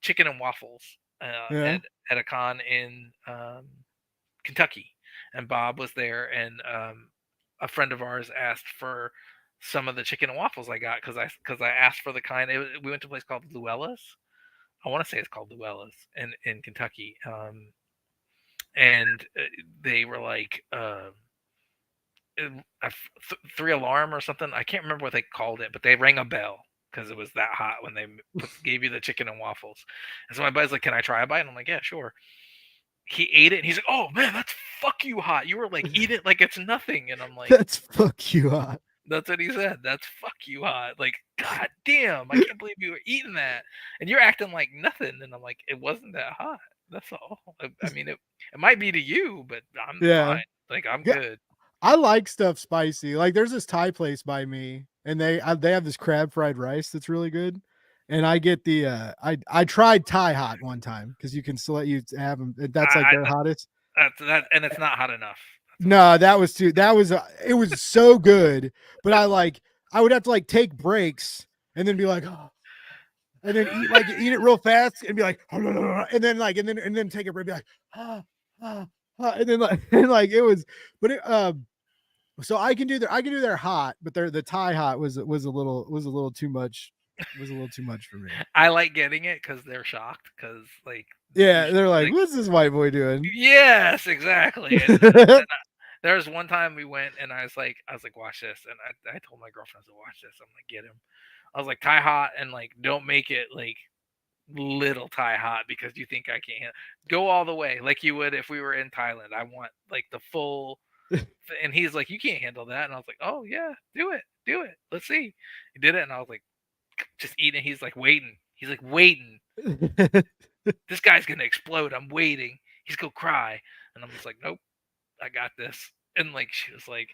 chicken and waffles Yeah. at a con in Kentucky, and Bob was there, and a friend of ours asked for some of the chicken and waffles I got because I asked for the kind. We went to a place called Luella's. I want to say it's called Luella's in Kentucky, and they were like three alarm or something. I can't remember what they called it, but they rang a bell because it was that hot when they gave you the chicken and waffles. And so my buddy's like, "Can I try a bite?" And I'm like, "Yeah, sure." He ate it and he's like, "Oh man, that's fuck you hot. You were like, eat it like it's nothing." And I'm like, That's fuck you hot. that's what he said. That's fuck you hot. Like, god damn, I can't believe you were eating that. And you're acting like nothing. And I'm like, it wasn't that hot. That's all. I mean, it might be to you, but I'm fine. Like, I'm Yeah. good. I like stuff spicy. Like there's this Thai place by me, and they have this crab fried rice that's really good. And I get the I tried Thai hot one time because you can select you have them. That's like their hottest. That, and it's not hot enough. No, that was too. That was it was so good, but I would have to like take breaks and then be like, oh, and then eat it real fast and be like, and then take a break, be like, and then like it was, but it so I can do their hot, but the Thai hot was a little too much. Was a little too much for me. I like getting it because they're shocked because like they're like, what's this white boy doing? Yes, exactly. And there was one time we went and I was like, watch this, and I told my girlfriend to watch this. I'm like, get him. I was like, Thai hot, and like don't make it like little Thai hot because you think I can't go all the way like you would if we were in Thailand. I want like the full. And he's like, you can't handle that, and I was like, oh yeah, do it, let's see. He did it, and I was like, just eating. He's like waiting. This guy's gonna explode. I'm waiting. He's gonna cry, and I'm just like, nope, I got this. And like she was like,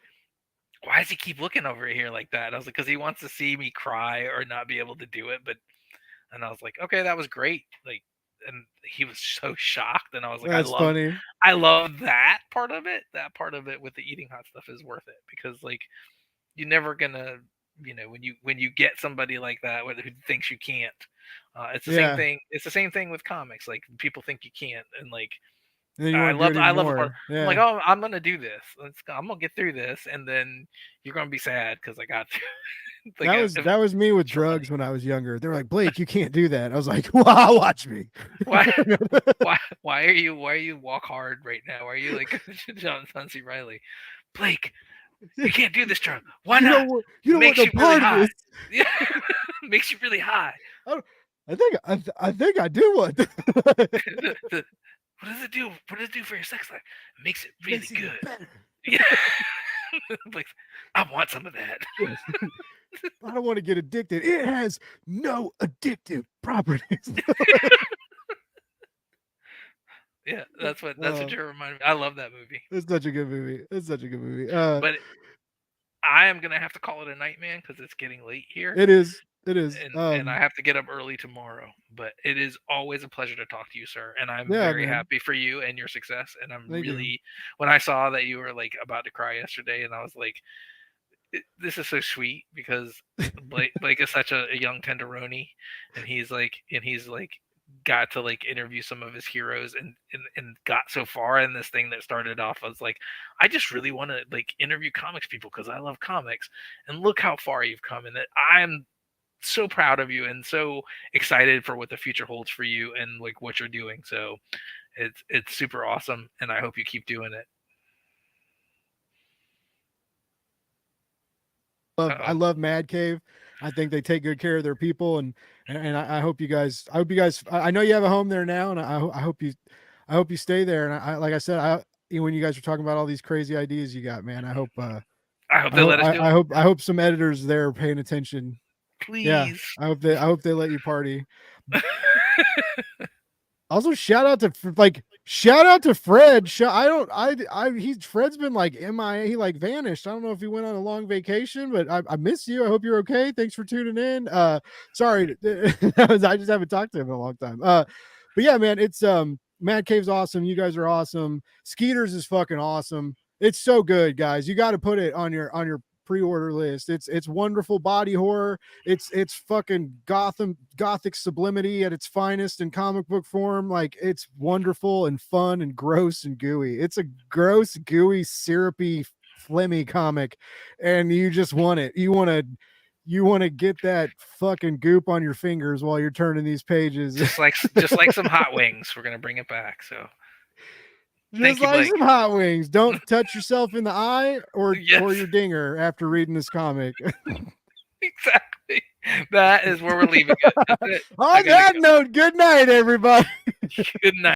why does he keep looking over here like that? I was like, because he wants to see me cry or not be able to do it. But and I was like, okay, that was great. Like, and he was so shocked, and I was like, That's funny. I love that part of it. That part of it with the eating hot stuff is worth it because like you're never gonna when you get somebody like that who thinks you can't. It's the Yeah. same thing. It's the same thing with comics. Like people think you can't, and like And then you I want to do it love even it. more. I'm like, oh, I'm gonna do this. I'm gonna get through this, and then you're gonna be sad because I got through. Like, that was me with drugs when I was younger. They were like, Blake, you can't do that. I was like, wow, watch me. why are you walk hard right now? Why are you like John C. Riley? Blake, you can't do this drug. Why not? You don't want Makes no you part really of high. this. Yeah, makes you really high. I think I do want. What does it do? What does it do for your sex life? It makes it really Makes it good. better. Yeah. Like, I want some of that. Yes. I don't want to get addicted. It has no addictive properties. Yeah, that's what you're reminding me. I love that movie. It's such a good movie. It's such a good movie. But I am gonna have to call it a night, man, because it's getting late here. It is. It is. And I have to get up early tomorrow. But it is always a pleasure to talk to you, sir. And I'm Yeah, very man. happy for you and your success. And I'm Thank you. really, when I saw that you were like about to cry yesterday, and I was like, this is so sweet because Blake is such a young tenderoni, and he's like got to like interview some of his heroes and got so far in this thing that started off as like, I just really want to like interview comics people because I love comics, and look how far you've come, and that I'm so proud of you and so excited for what the future holds for you and like what you're doing. So it's super awesome, and I hope you keep doing it. I love Mad Cave. I think they take good care of their people, and I hope you guys. I know you have a home there now, and I hope you stay there. And I like I said, when you guys were talking about all these crazy ideas you got, man, I hope they let us do it. I hope some editors there are paying attention. Please. Yeah, I hope they let you party. Also, shout out to Fred. Fred's been like MIA. He like vanished. I don't know if he went on a long vacation, but I miss you. I hope you're okay. Thanks for tuning in. Sorry, I just haven't talked to him in a long time. But yeah, man, it's Mad Cave's awesome. You guys are awesome. SKEETERS is fucking awesome. It's so good, guys. You got to put it on your pre-order list. It's wonderful body horror. It's fucking gothic sublimity at its finest in comic book form. Like, it's wonderful and fun and gross and gooey. It's a gross, gooey, syrupy, phlegmy comic, and you just want it. You want to get that fucking goop on your fingers while you're turning these pages. Just like some hot wings. We're gonna bring it back. So just like some hot wings. Don't touch yourself in the eye or your dinger after reading this comic. Exactly. That is where we're leaving it. That's it. On that note, good night, everybody. Good night.